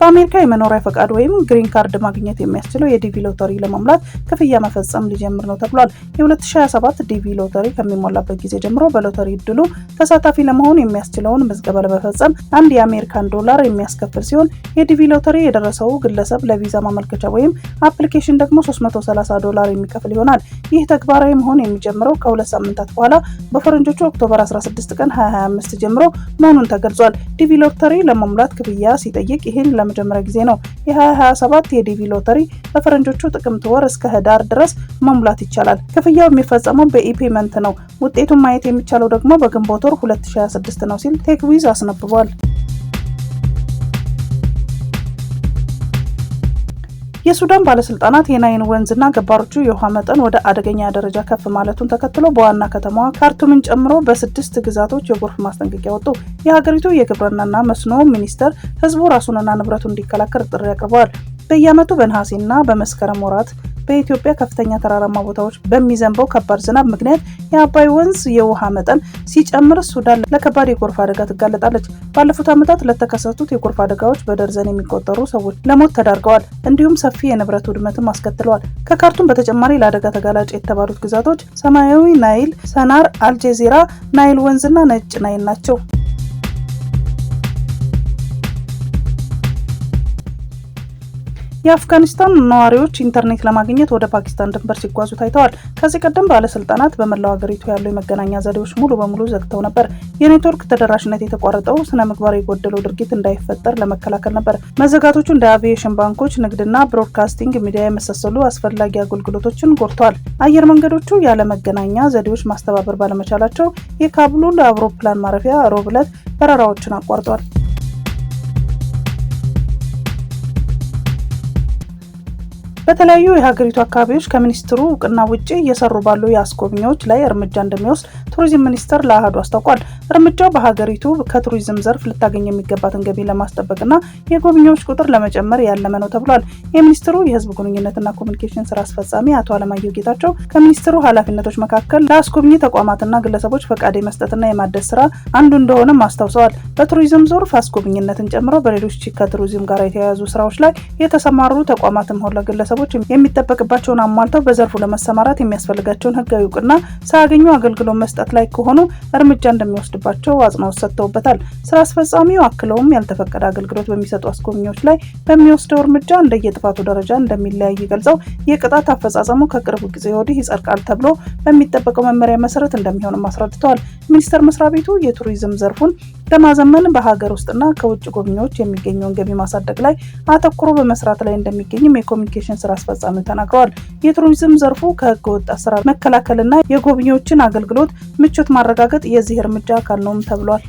በአሜሪካ የመኖሪያ ፈቃድ ወይም ግሪን ካርድ ማግኘት የሚያስችለው የዲቪ ሎተሪ ለመሙላት ክፍያ መፈጸም ሊጀምር ነው ተብሏል። የ2027 ዲቪ ሎተሪ ከሚሞላበት ጊዜ ጀምሮ በሎተሪ እድሉ ተሳታፊ ለመሆን የሚያስችለውን ምዝገባ ለመፈጸም $1 የሚያስከፍል ሲሆን የዲቪ ሎተሪ የደረሰው ግለሰብ ለቪዛ ማመልከቻ ወይም አፕሊኬሽን ደግሞ $330 የሚከፍል ይሆናል። ይህ ተግባራዊ መሆን የሚጀምረው ከ2 ሳምንታት በኋላ በፈረንጆቹ ኦክቶበር 16 ቀን 2025 ጀምሮ መሆኑን ተገልጿል። ዲቪ ሎተሪ ለመሙላት ክፍያ ሲጠይቅ ይህን ለመጀመሪያ ጊዜ ነው። የ2027 የዲቪ ሎተሪ በፈረንጆቹ ጥቅምት ወር እስከ ህዳር ድረስ መሙላት ይቻላል። ክፍያው የሚፈጸመው በኢፔመንት ነው። ውጤቱን ማየት የሚቻለው ደግሞ በግንቦት ወር 2026 ነው ሲል ቴክዊዝ አስነብቧል። የሱዳን ባለስልጣናት የናይል ወንዝና ገባሮቹ የውሃ መጠን ወደ አደገኛ ደረጃ ከፍ ማለቱን ተከትሎ በዋና ከተማዋ ካርቱምን ጨምሮ በ6 ግዛቶች የጎርፍ ማስጠንቀቂያ ወጡ። የሀገሪቱ የግብርናና መስኖ ሚኒስቴር ህዝቡ ራሱንና ንብረቱን እንዲከላከል ጥሪ አቅርበዋል። በየዓመቱ በነሐሴና በመስከረም ወራት በኢትዮጵያ ከፍተኛ ተራራማ ቦታዎች በሚዘንበው ከባድ ዝናብ ምክንያት የአባይ ወንዝ የውሃ መጠን ሲጨምር ሱዳን ለከባድ የጎርፍ አደጋ ትጋለጣለች። ባለፉት ዓመታት ለተከሰቱት የጎርፍ አደጋዎች በደርዘን የሚቆጠሩ ሰዎች ለሞት ተዳርገዋል፣ እንዲሁም ሰፊ የንብረት ውድመትም አስከትለዋል። ከካርቱም በተጨማሪ ለአደጋ ተጋላጭ የተባሉት ግዛቶች ሰማያዊ ናይል፣ ሰናር፣ አልጀዚራ፣ ናይል ወንዝና ነጭ ናይል ናቸው። የአፍጋኒስታን ነዋሪዎች ኢንተርኔት ለማግኘት ወደ ፓኪስታን ድንበር ሲጓዙ ታይተዋል። ከዚህ ቀደም ባለስልጣናት በመላው ሀገሪቱ ያሉ የመገናኛ ዘዴዎች ሙሉ በሙሉ ዘግተው ነበር። የኔትወርክ ተደራሽነት የተቋረጠው ስነ ምግባር የጎደለው ድርጊት እንዳይፈጠር ለመከላከል ነበር። መዘጋቶቹ እንደ አቪዬሽን፣ ባንኮች፣ ንግድና ብሮድካስቲንግ ሚዲያ የመሳሰሉ አስፈላጊ አገልግሎቶችን ጎድተዋል። አየር መንገዶቹ ያለ መገናኛ ዘዴዎች ማስተባበር ባለመቻላቸው የካቡል አውሮፕላን ማረፊያ ሮብ ዕለት በረራዎችን አቋርጧል። በተለያዩ የሀገሪቱ አካባቢዎች ከሚኒስትሩ እውቅና ውጪ እየሰሩ ባሉ የአስጎብኚዎች ላይ እርምጃ እንደሚወስድ ቱሪዝም ሚኒስቴር ለአሃዱ አስታውቋል። እርምጃው በሀገሪቱ ከቱሪዝም ዘርፍ ልታገኝ የሚገባትን ገቢ ለማስጠበቅና የጎብኚዎች ቁጥር ለመጨመር ያለመ ነው ተብሏል። የሚኒስትሩ የህዝብ ግንኙነትና ኮሚኒኬሽን ስራ አስፈጻሚ አቶ አለማየሁ ጌታቸው ከሚኒስትሩ ኃላፊነቶች መካከል ለአስጎብኚ ተቋማትና ግለሰቦች ፈቃድ የመስጠትና የማደስ ስራ አንዱ እንደሆነም አስታውሰዋል። በቱሪዝም ዘርፍ አስጎብኝነትን ጨምሮ በሌሎች ከቱሪዝም ጋር የተያያዙ ስራዎች ላይ የተሰማሩ ተቋማትም ሆነ ግለሰቦች የሚጠበቅባቸውን አሟልተው በዘርፉ ለመሰማራት የሚያስፈልጋቸውን ህጋዊ እውቅና ሳያገኙ አገልግሎት መስጠት ላይ ከሆኑ እርምጃ እንደሚወስድባቸው አጽንኦት ሰጥተውበታል። ስራ አስፈጻሚው አክለውም ያልተፈቀደ አገልግሎት በሚሰጡ አስጎብኚዎች ላይ በሚወስደው እርምጃ እንደየጥፋቱ ደረጃ እንደሚለያይ ገልጸው የቅጣት አፈጻጸሙ ከቅርብ ጊዜ ወዲህ ይጸድቃል ተብሎ በሚጠበቀው መመሪያ መሰረት እንደሚሆንም አስረድተዋል። ሚኒስቴር መስሪያ ቤቱ የቱሪዝም ዘርፉን ለማዘመን በሀገር ውስጥና ከውጭ ጎብኚዎች የሚገኘውን ገቢ ማሳደግ ላይ አተኩሮ በመስራት ላይ እንደሚገኝም የኮሚኒኬሽን ስራ አስፈጻሚው ተናግረዋል። የቱሪዝም ዘርፉ ከህገወጥ አሰራር መከላከልና የጎብኚዎችን አገልግሎት ምቾት ማረጋገጥ የዚህ እርምጃ አካል ነውም ተብሏል።